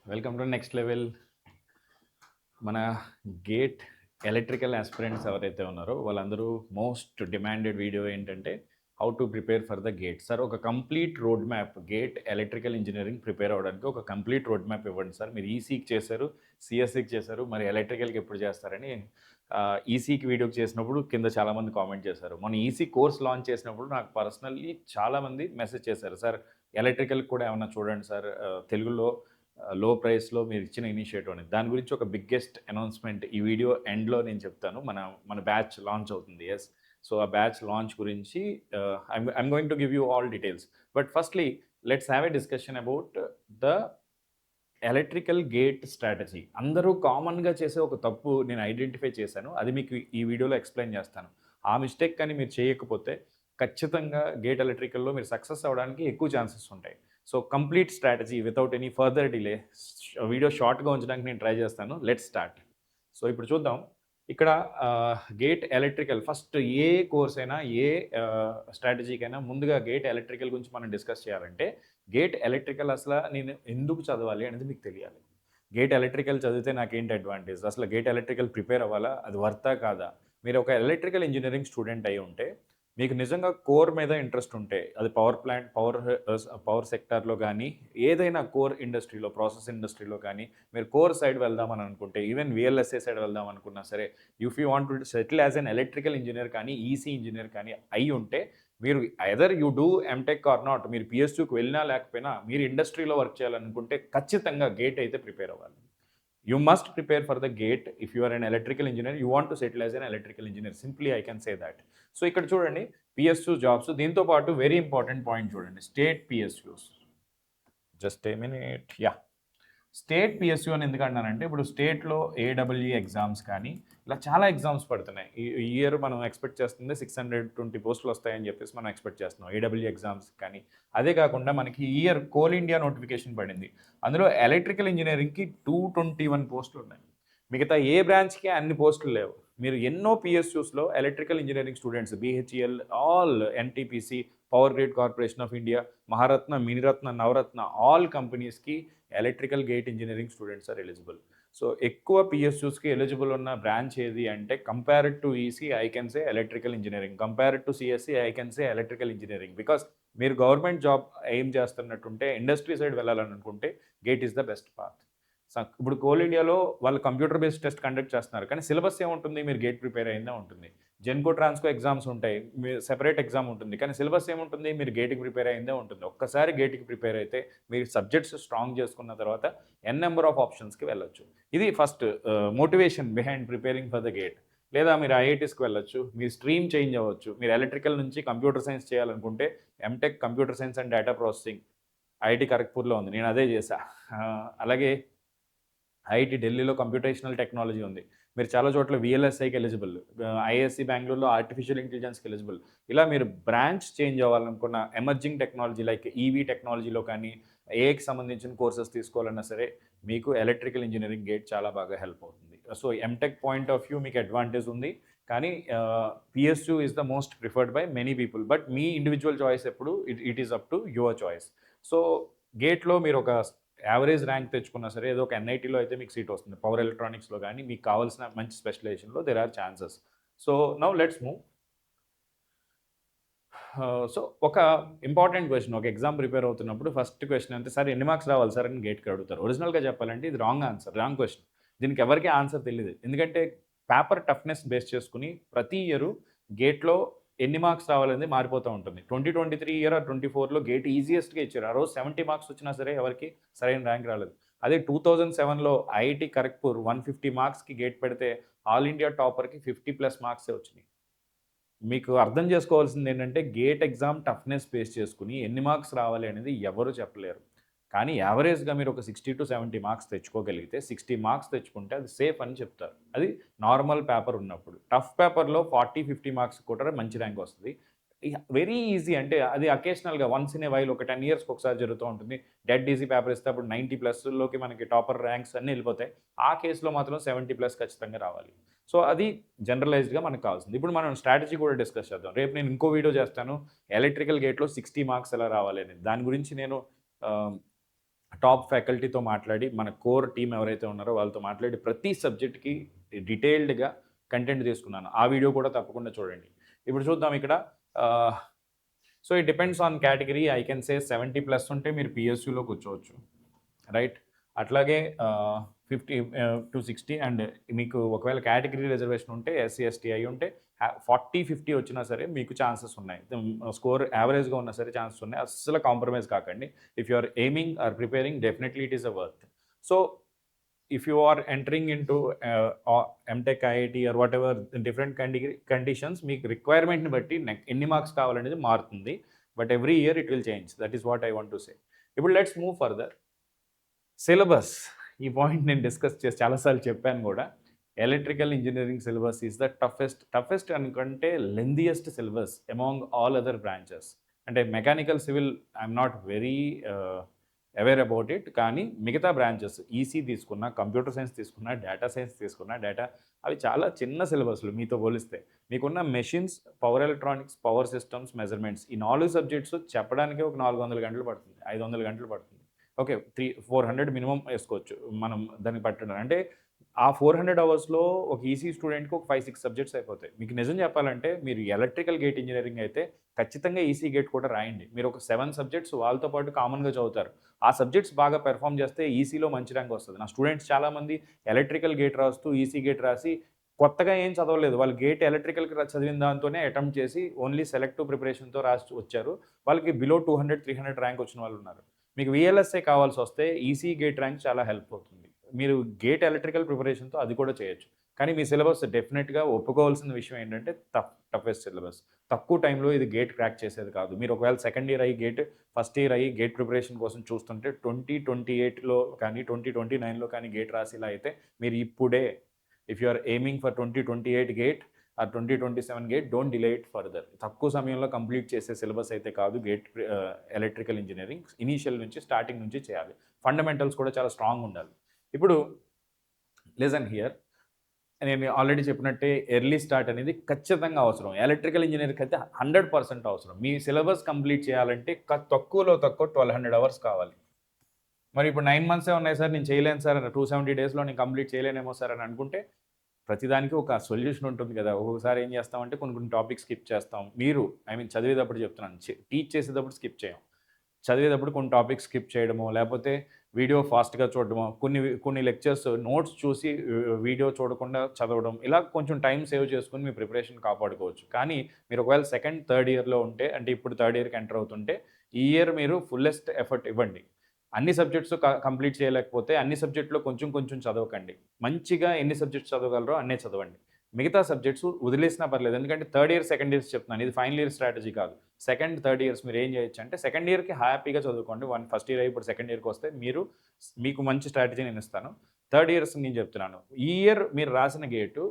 Welcome to next level. మన GATE electrical aspirants ఎవరైతే ఉన్నారో వాళ్ళందరూ మోస్ట్ డిమాండెడ్ వీడియో ఏంటంటే how to prepare for the GATE. Sir ఒక complete road map GATE electrical engineering prepare అవ్వడానికి ఒక కంప్లీట్ రోడ్ మ్యాప్ ఇవ్వండి సార్. మీరు ఈసీకి చేశారు, సిఎస్సికి చేశారు, మరి ఎలక్ట్రికల్కి ఎప్పుడు చేస్తారని ఈసీకి వీడియోకి చేసినప్పుడు కింద చాలామంది కామెంట్ చేశారు. మన ఈసీ కోర్స్ లాంచ్ చేసినప్పుడు నాకు పర్సనల్లీ చాలామంది మెసేజ్ చేశారు, సార్ ఎలక్ట్రికల్కి కూడా ఏమన్నా చూడండి సార్, తెలుగులో లో ప్రైస్లో మీరు ఇచ్చిన ఇనిషియేటివ్ అనేది. దాని గురించి ఒక బిగ్గెస్ట్ అనౌన్స్మెంట్ ఈ వీడియో ఎండ్లో నేను చెప్తాను. మన బ్యాచ్ లాంచ్ అవుతుంది. ఎస్, సో ఆ బ్యాచ్ లాంచ్ గురించి I'm going to give you all details. But firstly let's have a discussion about the electrical gate strategy. అందరూ కామన్గా చేసే ఒక తప్పు నేను ఐడెంటిఫై చేశాను, అది మీకు ఈ వీడియోలో ఎక్స్ప్లెయిన్ చేస్తాను. ఆ మిస్టేక్ కానీ మీరు చేయకపోతే ఖచ్చితంగా గేట్ ఎలక్ట్రికల్లో మీరు సక్సెస్ అవ్వడానికి ఎక్కువ ఛాన్సెస్ ఉంటాయి. So complete strategy without any further delay, video షార్ట్గా ఉంచడానికి నేను ట్రై చేస్తాను. Let's start. సో ఇప్పుడు చూద్దాం. ఇక్కడ గేట్ ఎలక్ట్రికల్ ఫస్ట్ ఏ కోర్స్ అయినా ఏ స్ట్రాటజీకైనా ముందుగా గేట్ ఎలక్ట్రికల్ గురించి మనం డిస్కస్ చేయాలంటే గేట్ ఎలక్ట్రికల్ అసలు నేను ఎందుకు చదవాలి అనేది మీకు తెలియాలి. గేట్ ఎలక్ట్రికల్ చదివితే నాకేంటి అడ్వాంటేజ్, అసలు గేట్ ఎలక్ట్రికల్ ప్రిపేర్ అవ్వాలా, అది వర్తా కాదా? మీరు ఒక ఎలక్ట్రికల్ ఇంజనీరింగ్ స్టూడెంట్ అయి ఉంటే మీకు నిజంగా కోర్ మీద ఇంట్రెస్ట్ ఉంటే, అది పవర్ ప్లాంట్ పవర్ సెక్టార్లో కానీ ఏదైనా కోర్ ఇండస్ట్రీలో ప్రాసెస్ ఇండస్ట్రీలో కానీ మీరు కోర్ సైడ్ వెళ్దామని అనుకుంటే, ఈవెన్ విఎల్ఎస్ఏ సైడ్ వెళ్దాం అనుకున్నా సరే, if you want to settle as an electrical engineer కానీ ఈసీ ఇంజనీర్ కానీ అయి ఉంటే మీరు either you do MTech or not, మీరు పిఎస్యూకి వెళ్ళినా లేకపోయినా మీరు ఇండస్ట్రీలో వర్క్ చేయాలనుకుంటే ఖచ్చితంగా గేట్ అయితే ప్రిపేర్ అవ్వాలి. You must prepare for the gate if you are an electrical engineer, you want to settle as an electrical engineer, simply I can say that. So ఇక్కడ చూడండి పిఎస్యూ జాబ్స్, దీంతో పాటు very important point చూడండి, state PSUs. Just a minute. Yeah, state PSU అని ఎందుకంటానంటే ఇప్పుడు స్టేట్లో ఏడబ్ల్యూ exams కానీ ఇలా చాలా ఎగ్జామ్స్ పడుతున్నాయి. ఈ ఇయర్ మనం ఎక్స్పెక్ట్ చేస్తుంది 620 పోస్టులు వస్తాయని చెప్పేసి మనం ఎక్స్పెక్ట్ చేస్తున్నాం ఏడబ్ల్యూ ఎగ్జామ్స్ కానీ. అదే కాకుండా మనకి ఈ ఇయర్ కోల్ ఇండియా నోటిఫికేషన్ పడింది, అందులో ఎలక్ట్రికల్ ఇంజనీరింగ్కి 221 పోస్టులు ఉన్నాయి. మిగతా ఏ బ్రాంచ్కి అన్ని పోస్టులు లేవు. మీరు ఎన్నో పిఎస్యూస్లో electrical engineering students BHEL, all NTPC, power grid corporation of India, Maharatna, Miniratna, Navratna, all కంపెనీస్కి electrical GATE engineering students are eligible. So ఎక్కువ పిఎస్యూస్కి ఎలిజిబుల్ ఉన్న బ్రాంచ్ ఏది అంటే compared to EC I can say electrical engineering, compared to CSC I can say electrical engineering. Because మీరు government job aim చేస్తున్నట్టుంటే, industry side వెళ్ళాలనుకుంటే GATE is the best path. ఇప్పుడు coal ఇండియాలో వాళ్ళు కంప్యూటర్ బేస్డ్ టెస్ట్ కండక్ట్ చేస్తున్నారు, కానీ syllabus ఏముంటుంది, మీరు గేట్ ప్రిపేర్ అయిందే ఉంటుంది. జెన్కో ట్రాన్స్కో ఎగ్జామ్స్ ఉంటాయి, మీరు సెపరేట్ ఎగ్జామ్ ఉంటుంది, కానీ సిలబస్ ఏముంటుంది, మీరు గేట్కి ప్రిపేర్ అయిందే ఉంటుంది. ఒక్కసారి గేట్కి ప్రిపేర్ అయితే మీరు సబ్జెక్ట్స్ స్ట్రాంగ్ చేసుకున్న తర్వాత ఎన్ నెంబర్ ఆఫ్ ఆప్షన్స్కి వెళ్ళొచ్చు. ఇది first motivation behind preparing for the gate. లేదా మీరు ఐఐటీస్కి వెళ్ళొచ్చు, మీ స్ట్రీమ్ చేంజ్ అవ్వచ్చు. మీరు ఎలక్ట్రికల్ నుంచి కంప్యూటర్ సైన్స్ చేయాలనుకుంటే MTech computer science and data processing IIT ఖరగ్పూర్లో ఉంది, నేను అదే చేశా. అలాగే ఐఐటి ఢిల్లీలో కంప్యూటేషనల్ టెక్నాలజీ ఉంది, మీరు చాలా చోట్ల విఎల్ఎస్ఐకి ఎలిజిబుల్, ఐఎస్సి బెంగళూరులో ఆర్టిఫిషియల్ ఇంటెలిజెన్స్కి ఎలిజిబుల్. ఇలా మీరు బ్రాంచ్ చేంజ్ అవ్వాలనుకున్న ఎమర్జింగ్ టెక్నాలజీ లైక్ ఈవీ టెక్నాలజీలో కానీ ఏకి సంబంధించిన కోర్సెస్ తీసుకోవాలన్నా సరే మీకు ఎలక్ట్రికల్ ఇంజనీరింగ్ గేట్ చాలా బాగా హెల్ప్ అవుతుంది. So MTech point of view మీకు అడ్వాంటేజ్ ఉంది, కానీ PSU is the most preferred by many people. But మీ ఇండివిజువల్ చాయిస్ ఎప్పుడు it is up to your choice. So గేట్లో మీరు ఒక యావరేజ్ ర్యాంక్ తెచ్చుకున్నా సరే ఏదో ఒక ఎన్ఐటీలో అయితే మీకు సీట్ వస్తుంది, పవర్ ఎలక్ట్రానిక్స్లో కానీ మీకు కావాల్సిన మంచి స్పెషలైజేషన్లో there are chances. So now let's move. So ఒక ఇంపార్టెంట్ క్వశ్చన్, ఒక ఎగ్జామ్ ప్రిపేర్ అవుతున్నప్పుడు ఫస్ట్ క్వశ్చన్ అంటే, సార్ ఎన్ని మార్క్స్ రావాలి సార్ అని గేట్కి అడుగుతారు. ఒరిజినల్గా చెప్పాలంటే ఇది రాంగ్ ఆన్సర్, రాంగ్ క్వశ్చన్. దీనికి ఎవరికి ఆన్సర్ తెలియదు, ఎందుకంటే పేపర్ టఫ్నెస్ బేస్ చేసుకుని ప్రతి ఇయర్ గేట్లో ఎన్ని మార్క్స్ రావాలనేది మారిపోతూ ఉంటుంది. 2023 ఇయర్ 24లో గేట్ ఈజియెస్ట్గా ఇచ్చారు, ఆ రోజు 70 మార్క్స్ వచ్చినా సరే ఎవరికి సరైన ర్యాంక్ రాలేదు. అదే 2007లో ఐఐటి ఖరగ్పూర్ 150 మార్క్స్కి గేట్ పెడితే ఆల్ ఇండియా టాపర్కి 50+ మార్క్సే వచ్చినాయి. మీకు అర్థం చేసుకోవాల్సింది ఏంటంటే గేట్ ఎగ్జామ్ టఫ్నెస్ బేస్ చేసుకుని ఎన్ని మార్క్స్ రావాలి అనేది ఎవరు చెప్పలేరు. కానీ యావరేజ్గా మీరు ఒక 60 to 70 మార్క్స్ తెచ్చుకోగలిగితే, 60 మార్క్స్ తెచ్చుకుంటే అది సేఫ్ అని చెప్తారు. అది నార్మల్ పేపర్ ఉన్నప్పుడు. టఫ్ పేపర్లో 40-50 మార్క్స్ కూడా మంచి ర్యాంక్ వస్తుంది. వెరీ ఈజీ అంటే అది అకేషనల్గా వన్స్ ఇన్ ఏ వైల్ ఒక 10 ఇయర్స్కి ఒకసారి జరుగుతూ ఉంటుంది. డెడ్ ఈజీ పేపర్ ఇస్తే అప్పుడు 90+లోకి మనకి టాపర్ ర్యాంక్స్ అన్నీ వెళ్ళిపోతాయి. ఆ కేసులో మాత్రం 70+ ఖచ్చితంగా రావాలి. సో అది జనరలైజ్డ్గా మనకు కావాల్సింది. ఇప్పుడు మనం స్ట్రాటజీ కూడా డిస్కస్ చేద్దాం. రేపు నేను ఇంకో వీడియో చేస్తాను, ఎలక్ట్రికల్ గేట్లో 60 మార్క్స్ ఎలా రావాలి అనేది. దాని గురించి నేను టాప్ ఫ్యాకల్టీతో మాట్లాడి మన కోర్ టీం ఎవరైతే ఉన్నారో వాళ్ళతో మాట్లాడి ప్రతి సబ్జెక్ట్కి డీటెయిల్డ్గా కంటెంట్ తీసుకున్నాను. ఆ వీడియో కూడా తప్పకుండా చూడండి. ఇప్పుడు చూద్దాం ఇక్కడ. So it depends on category. I can సే 70+ ఉంటే మీరు పిఎస్యూలో కూర్చోవచ్చు, రైట్. అట్లాగే 50 to 60 అండ్ మీకు ఒకవేళ కేటగిరీ రిజర్వేషన్ ఉంటే ఎస్సీ ఎస్టీ అయి ఉంటే 40-50 వచ్చినా సరే మీకు ఛాన్సెస్ ఉన్నాయి. స్కోర్ యావరేజ్గా ఉన్నా సరే ఛాన్సెస్ ఉన్నాయి. అస్సలు కాంప్రమైజ్ కాకండి. If you are aiming or preparing definitely it is a worth. So if you are entering into MTech, IIT or whatever different conditions, మీకు రిక్వైర్మెంట్ని బట్టి ఎన్ని మార్క్స్ కావాలనేది మారుతుంది. But every year it will change. That is what I want to say. ఇప్పుడు let's move further. Syllabus, ఈ point నేను discuss చేసి చాలాసార్లు చెప్పాను కూడా. Electrical engineering syllabus is the toughest అనుకంటే lengthiest syllabus among all other branches. అంటే mechanical, civil I'm not very aware about it. కానీ మిగతా బ్రాంచెస్ ఈసీ తీసుకున్నా, కంప్యూటర్ సైన్స్ తీసుకున్నా, డేటా సైన్స్ తీసుకున్నా, అవి చాలా చిన్న సిలబస్లు మీతో పోలిస్తే. మీకున్న machines, power electronics, power systems, measurements, ఈ 4 సబ్జెక్ట్స్ చెప్పడానికే ఒక 400 గంటలు పడుతుంది, 500 గంటలు పడుతుంది. ఓకే, 400 మినిమం వేసుకోవచ్చు మనం దానికి పట్టడం. అంటే ఆ 400 అవర్స్లో ఒక ఈసీ స్టూడెంట్కి ఒక 5-6 సబ్జెక్ట్స్ అయిపోతాయి. మీకు నిజం చెప్పాలంటే మీరు ఎలక్ట్రికల్ గేట్ ఇంజనీరింగ్ అయితే ఖచ్చితంగా ఈసీ గేట్ కూడా రాయండి. మీరు ఒక 7 సబ్జెక్ట్స్ వాళ్ళతో పాటు కామన్గా చదువుతారు. ఆ సబ్జెక్ట్స్ బాగా పెర్ఫామ్ చేస్తే ఈసీలో మంచి ర్యాంక్ వస్తుంది. నా స్టూడెంట్స్ చాలామంది ఎలక్ట్రికల్ గేట్ రాస్తూ ఈసీ గేట్ రాసి కొత్తగా ఏం చదవలేదు. వాళ్ళు గేట్ ఎలక్ట్రికల్కి చదివిన దాంతోనే అటెంప్ట్ చేసి ఓన్లీ సెలెక్టివ్ ప్రిపరేషన్తో రాసి వచ్చారు. వాళ్ళకి బిలో 200-300 ర్యాంక్ వచ్చిన వాళ్ళు ఉన్నారు. మీకు విఎల్ఎస్ఏ కావాల్సి వస్తే ఈసీ గేట్ ర్యాంక్ చాలా హెల్ప్ అవుతుంది. మీరు గేట్ ఎలక్ట్రికల్ ప్రిపరేషన్తో అది కూడా చేయొచ్చు. కానీ మీ సిలబస్ డెఫినెట్గా ఒప్పుకోవాల్సిన విషయం ఏంటంటే టఫెస్ట్ సిలబస్. తక్కువ టైంలో ఇది గేట్ క్రాక్ చేసేది కాదు. మీరు ఒకవేళ సెకండ్ ఇయర్ అయ్యి ఫస్ట్ ఇయర్ అయ్యి గేట్ ప్రిపరేషన్ కోసం చూస్తుంటే 2028లో కానీ 2029లో కానీ గేట్ రాసి ఇలా అయితే మీరు ఇప్పుడే, if you are aiming for 2028 GATE ఆ 2027 GATE, don't delay it further. తక్కువ సమయంలో కంప్లీట్ చేసే సిలబస్ అయితే కాదు గేట్ ఎలక్ట్రికల్ ఇంజనీరింగ్. ఇనీషియల్ నుంచి, స్టార్టింగ్ నుంచి చేయాలి. ఫండమెంటల్స్ కూడా చాలా స్ట్రాంగ్ ఉండాలి. ఇప్పుడు లిజన్ హియర్, నేను ఆల్రెడీ చెప్పినట్టే ఎర్లీ స్టార్ట్ అనేది ఖచ్చితంగా అవసరం. ఎలక్ట్రికల్ ఇంజనీరింగ్కి అయితే 100% అవసరం. మీ సిలబస్ కంప్లీట్ చేయాలంటే తక్కువలో తక్కువ 1200 అవర్స్ కావాలి. మరి ఇప్పుడు 9 మంత్సే ఉన్నాయి సార్, నేను చేయలేను సార్, 270 డేస్లో నేను కంప్లీట్ చేయలేనేమో సార్ అని అనుకుంటే ప్రతిదానికి ఒక సొల్యూషన్ ఉంటుంది కదా. ఒక్కొక్కసారి ఏం చేస్తామంటే కొన్ని టాపిక్స్ స్కిప్ చేస్తాం. మీరు చదివేటప్పుడు చెప్తున్నాను, టీచ్ చేసేటప్పుడు స్కిప్ చేయం. చదివేటప్పుడు కొన్ని టాపిక్స్ స్కిప్ చేయడమో, లేకపోతే వీడియో ఫాస్ట్గా చూడడమో, కొన్ని లెక్చర్స్ నోట్స్ చూసి వీడియో చూడకుండా చదవడం, ఇలా కొంచెం టైం సేవ్ చేసుకుని మీ ప్రిపరేషన్ కాపాడుకోవచ్చు. కానీ మీరు ఒకవేళ సెకండ్, థర్డ్ ఇయర్లో ఉంటే, అంటే ఇప్పుడు థర్డ్ ఇయర్కి ఎంటర్ అవుతుంటే, ఈ ఇయర్ మీరు ఫుల్లెస్ట్ ఎఫర్ట్ ఇవ్వండి. అన్ని సబ్జెక్ట్స్ కంప్లీట్ చేయలేకపోతే అన్ని సబ్జెక్టులో కొంచెం చదవకండి. మంచిగా ఎన్ని సబ్జెక్ట్స్ చదవగలరో అన్నే చదవండి. మిగతా సబ్జెక్ట్స్ వదిలేసినా పర్లేదు. ఎందుకంటే థర్డ్ ఇయర్, సెకండ్ ఇయర్స్ చెప్తున్నాను, ఇది ఫైనల్ ఇయర్ స్ట్రాటజీ కాదు. సెకండ్, థర్డ్ ఇయర్స్ మీరు ఏం చేయొచ్చు అంటే సెకండ్ ఇయర్కి హ్యాపీగా చదువుకోండి. ఫస్ట్ ఇయర్ ఇప్పుడు సెకండ్ ఇయర్కి వస్తే మీకు మంచి స్ట్రాటజీ నేను ఇస్తాను. థర్డ్ ఇయర్స్ నేను చెప్తున్నాను, ఈ ఇయర్ మీరు రాసిన గేటు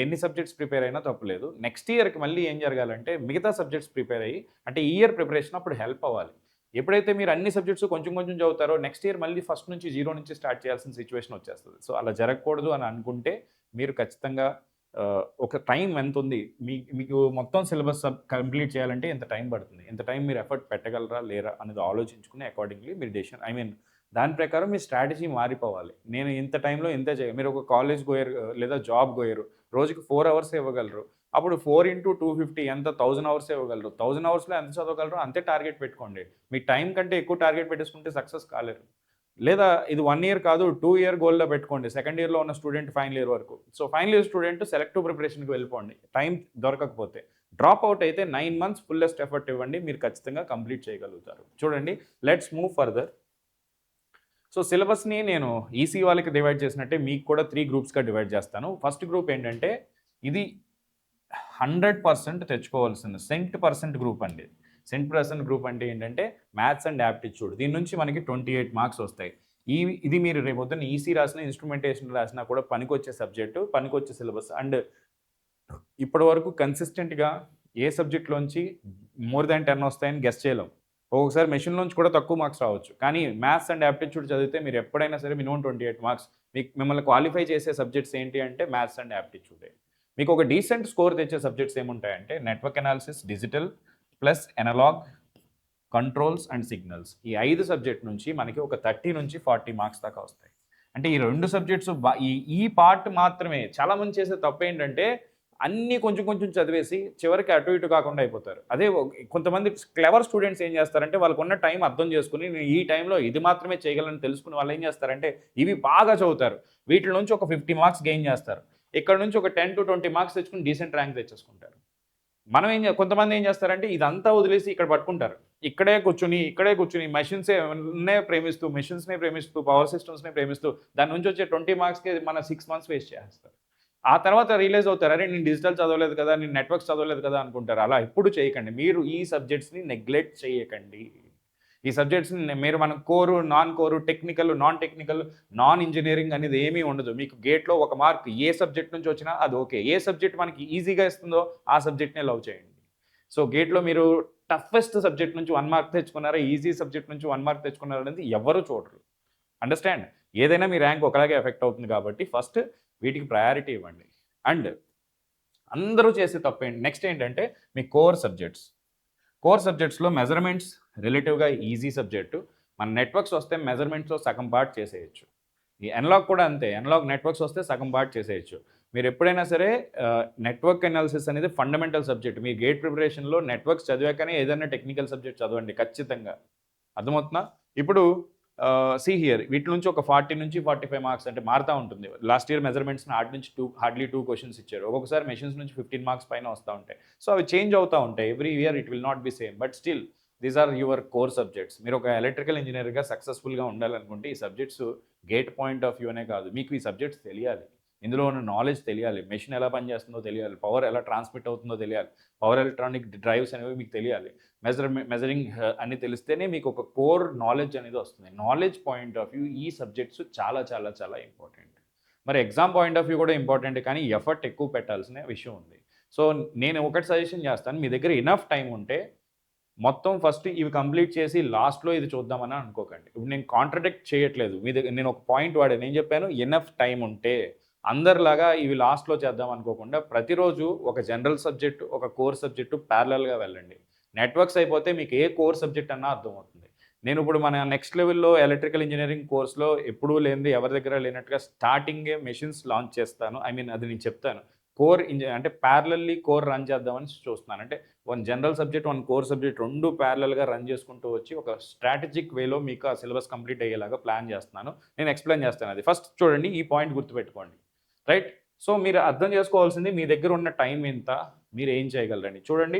ఎన్ని సబ్జెక్ట్స్ ప్రిపేర్ అయినా తప్పులేదు. నెక్స్ట్ ఇయర్కి మళ్ళీ ఏం జరగాలంటే మిగతా సబ్జెక్ట్స్ ప్రిపేర్ అయ్యి, అంటే ఈ ఇయర్ ప్రిపరేషన్ అప్పుడు హెల్ప్ అవ్వాలి. ఎప్పుడైతే మీరు అన్ని సబ్జెక్ట్స్ కొంచెం చదువుతారో నెక్స్ట్ ఇయర్ మళ్ళీ ఫస్ట్ నుంచి 0 నుంచి స్టార్ట్ చేయాల్సిన సిచ్యువేషన్ వచ్చేస్తుంది. సో అలా జరగకూడదు అని అనుకుంటే మీరు ఖచ్చితంగా ఒక టైం ఎంత ఉంది, మీకు మొత్తం సిలబస్ కంప్లీట్ చేయాలంటే ఎంత టైం పడుతుంది, ఎంత టైం మీరు ఎఫర్ట్ పెట్టగలరా లేరా అనేది ఆలోచించుకుని అకార్డింగ్లీ మీరు డెసిషన్, దాని ప్రకారం మీ స్ట్రాటజీ మారిపోవాలి. నేను ఇంత టైంలో ఇంత మీరు ఒక కాలేజ్ గోయర్ లేదా జాబ్ గోయరు, రోజుకి 4 అవర్స్ ఇవ్వగలరు. అప్పుడు 4 × 250 ఎంత, 1000 అవర్స్ ఇవ్వగలరు. 1000 అవర్స్లో ఎంత చదవగలరు అంతే టార్గెట్ పెట్టుకోండి. మీ టైం కంటే ఎక్కువ టార్గెట్ పెట్టేసుకుంటే సక్సెస్ కాలేరు. లేదా ఇది 1 ఇయర్ కాదు, 2 ఇయర్ గోల్లో పెట్టుకోండి. సెకండ్ ఇయర్లో ఉన్న స్టూడెంట్ ఫైనల్ ఇయర్ వరకు. సో ఫైనల్ ఇయర్ స్టూడెంట్ సెలెక్టివ్ ప్రిపరేషన్కి వెళ్ళిపోండి. టైం దొరకకపోతే డ్రాప్ అవుట్ అయితే 9 మంత్స్ ఫుల్లెస్ట్ ఎఫర్ట్ ఇవ్వండి, మీరు ఖచ్చితంగా కంప్లీట్ చేయగలుగుతారు. చూడండి, లెట్స్ మూవ్ ఫర్దర్. సో సిలబస్ని నేను ఈసీ వాళ్ళకి డివైడ్ చేసినట్టే మీకు కూడా 3 గ్రూప్స్గా డివైడ్ చేస్తాను. ఫస్ట్ గ్రూప్ ఏంటంటే ఇది 100% తెచ్చుకోవాల్సిన సెంట్% గ్రూప్ అండి. సెంట్% గ్రూప్ అంటే ఏంటంటే మ్యాథ్స్ అండ్ యాప్టిట్యూడ్. దీని నుంచి మనకి 28 మార్క్స్ వస్తాయి. ఇది మీరు రేపు పొద్దున్న ఈసీ రాసిన, ఇన్స్ట్రుమెంటేషన్ రాసినా కూడా పనికొచ్చే సబ్జెక్టు, పనికొచ్చే సిలబస్. అండ్ ఇప్పటి వరకు కన్సిస్టెంట్గా ఏ సబ్జెక్ట్లోంచి మోర్ దాన్ 10 వస్తాయని గెస్ చేయలేం. ఒక్కొక్కసారి మెషిన్లోంచి కూడా తక్కువ మార్క్స్ రావచ్చు. కానీ మ్యాథ్స్ అండ్ యాప్టిట్యూడ్ చదివితే మీరు ఎప్పుడైనా సరే మినిమం 28 మార్క్స్. మిమ్మల్ని క్వాలిఫై చేసే సబ్జెక్ట్స్ ఏంటి అంటే మ్యాథ్స్ అండ్ యాప్టిట్యూడే. మీకు ఒక డీసెంట్ స్కోర్ తెచ్చే సబ్జెక్ట్స్ ఏముంటాయంటే network analysis, digital plus analog, controls and signals. ఈ 5 సబ్జెక్ట్ నుంచి మనకి ఒక 30 నుంచి 40 మార్క్స్ దాకా వస్తాయి. అంటే ఈ 2 సబ్జెక్ట్స్ ఈ పార్ట్ మాత్రమే. చాలామంది చేసే తప్పేంటంటే అన్నీ కొంచెం కొంచెం చదివేసి చివరికి అటు ఇటు కాకుండా అయిపోతారు. అదే కొంతమంది క్లెవర్ స్టూడెంట్స్ ఏం చేస్తారంటే వాళ్ళకున్న టైం అర్థం చేసుకొని నేను ఈ టైంలో ఇది మాత్రమే చేయగలను తెలుసుకుని వాళ్ళు ఏం చేస్తారంటే ఇవి బాగా చదువుతారు. వీటి నుంచి ఒక 50 మార్క్స్ గెయిన్ చేస్తారు. ఇక్కడ నుంచి ఒక 10-20 మార్క్స్ తెచ్చుకుని డీసెంట్ ర్యాంక్ తెచ్చేసుకుంటారు. మనం కొంతమంది ఏం చేస్తారంటే ఇదంతా వదిలేసి ఇక్కడ పట్టుకుంటారు. ఇక్కడే కూర్చుని మెషిన్స్‌నే ప్రేమిస్తూ, పవర్ సిస్టమ్స్‌నే ప్రేమిస్తూ దాని నుంచి వచ్చే 20 మార్క్స్‌కి మన 6 మంత్స్ వేస్ట్ చేసేస్తారు. ఆ తర్వాత రియలైజ్ అవుతారు. అరే నేను డిజిటల్ చదవలేదు కదా, నేను నెట్వర్క్స్ చదవలేదు కదా అనుకుంటారు. అలా ఎప్పుడు చేయకండి. మీరు ఈ సబ్జెక్ట్స్‌ని నెగ్లెక్ట్ చేయకండి. ఈ సబ్జెక్ట్స్‌ని మనం కోరు, నాన్ కోరు, technical, non technical, non engineering అనేది ఏమీ ఉండదు. మీకు గేట్‌లో ఒక మార్క్ ఏ సబ్జెక్ట్ నుంచి వచ్చినా అది ఓకే. ఏ సబ్జెక్ట్ మనకి ఈజీగా ఇస్తుందో ఆ సబ్జెక్ట్‌నే లవ్ చేయండి. సో గేట్‌లో మీరు టఫెస్ట్ సబ్జెక్ట్ నుంచి 1 మార్క్ తెచ్చుకున్నారా, ఈజీ సబ్జెక్ట్ నుంచి 1 మార్క్ తెచ్చుకున్నారా అనేది ఎవ్వరు చూడరు. అండర్‌స్టాండ్? ఏదైనా మీ ర్యాంక్ ఒకలాగే ఎఫెక్ట్ అవుతుంది కాబట్టి ఫస్ట్ వీటికి ప్రయారిటీ ఇవ్వండి. అండ్ అందరూ చేసే తప్పేంటి నెక్స్ట్ ఏంటంటే మీ కోర్ సబ్జెక్ట్స్‌లో మెజర్మెంట్స్ రిలేటివ్‌గా ఈజీ సబ్జెక్టు. మన నెట్వర్క్స్ వస్తే మెజర్మెంట్స్‌లో సగం పార్ట్ చేసేయొచ్చు. ఈ ఎనలాగ్ కూడా అంతే. ఎనలాగ్ నెట్వర్క్స్ వస్తే సగం పార్ట్ చేసేయొచ్చు. మీరు ఎప్పుడైనా సరే నెట్వర్క్ అనాలిసిస్ అనేది ఫండమెంటల్ సబ్జెక్ట్. మీ గేట్ ప్రిపరేషన్‌లో నెట్వర్క్స్ చదివాకనే ఏదైనా టెక్నికల్ సబ్జెక్ట్ చదవండి ఖచ్చితంగా. అర్థమవుతుందా? ఇప్పుడు సీ హియర్ వీటి నుంచి ఒక 40-45 మార్క్స్ అంటే మారుతూ ఉంటుంది. లాస్ట్ ఇయర్ మెజర్మెంట్స్‌ని ఆటి నుంచి హార్డ్లీ 2 క్వెషన్స్ ఇచ్చారు. ఒక్కొక్కసారి మెషిన్స్ నుంచి 15 మార్క్స్ పైన వస్తూ ఉంటాయి. సో అవి చేంజ్ అవుతూ ఉంటాయి. Every year it will not be same. But still these are your core subjects. మీరు ఒక ఎలక్ట్రికల్ ఇంజనీర్‌గా సక్సెస్ఫుల్‌గా ఉండాలనుకుంటే ఈ సబ్జెక్ట్స్ గేట్ పాయింట్ ఆఫ్ వ్యూనే కాదు. మీకు ఈ సబ్జెక్ట్స్ తెలియాలి. ఇందులో ఉన్న నాలెడ్జ్ తెలియాలి. మెషిన్ ఎలా పనిచేస్తుందో తెలియాలి. పవర్ ఎలా ట్రాన్స్మిట్ అవుతుందో తెలియాలి. పవర్ ఎలక్ట్రానిక్ డ్రైవ్స్ అనేవి మీకు తెలియాలి. మెజరింగ్ అన్ని తెలిస్తేనే మీకు ఒక కోర్ నాలెడ్జ్ అనేది వస్తుంది. నాలెడ్జ్ పాయింట్ ఆఫ్ వ్యూ ఈ సబ్జెక్ట్స్ చాలా చాలా చాలా ఇంపార్టెంట్. మరి ఎగ్జామ్ పాయింట్ ఆఫ్ వ్యూ కూడా ఇంపార్టెంటే కానీ ఎఫర్ట్ ఎక్కువ పెట్టాల్సిన విషయం ఉంది. సో నేను ఒకటి సజెషన్ చేస్తాను. మీ దగ్గర ఇనఫ్ టైం ఉంటే మొత్తం ఫస్ట్ ఇవి కంప్లీట్ చేసి లాస్ట్‌లో ఇది చూద్దామని అనుకోకండి. ఇప్పుడు నేను కాంట్రడిక్ట్ చేయట్లేదు. మీ దగ్గర నేను ఒక పాయింట్ వాడాను. ఏం చెప్పాను? ఎనఫ్ టైం ఉంటే అందరిలాగా ఇవి లాస్ట్‌లో చేద్దాం అనుకోకుండా ప్రతిరోజు ఒక జనరల్ సబ్జెక్ట్, ఒక కోర్ సబ్జెక్టు ప్యారలల్‌గా వెళ్ళండి. నెట్వర్క్స్ అయిపోతే మీకు ఏ కోర్ సబ్జెక్ట్ అన్నా అర్థమవుతుంది. నేను ఇప్పుడు మన నెక్స్ట్ లెవెల్‌లో ఎలక్ట్రికల్ ఇంజినీరింగ్ కోర్స్‌లో ఎప్పుడూ లేనిది ఎవరి దగ్గర లేనట్టుగా స్టార్టింగే మెషిన్స్ లాంచ్ చేస్తాను. అది నేను చెప్తాను. అంటే ప్యారలల్లీ కోర్ రన్ చేద్దామని చూస్తున్నాను. అంటే 1 జనరల్ సబ్జెక్ట్, 1 కోర్ సబ్జెక్ట్ 2 ప్యారలల్‌గా రన్ చేసుకుంటూ వచ్చి ఒక స్ట్రాటజిక్ వేలో మీకు ఆ సిలబస్ కంప్లీట్ అయ్యేలాగా ప్లాన్ చేస్తున్నాను. నేను ఎక్స్‌ప్లెయిన్ చేస్తాను అది. ఫస్ట్ చూడండి ఈ పాయింట్ గుర్తుపెట్టుకోండి. రైట్? సో మీరు అర్థం చేసుకోవాల్సింది మీ దగ్గర ఉన్న టైం ఎంత? మీరు ఏం చేయగలరని. చూడండి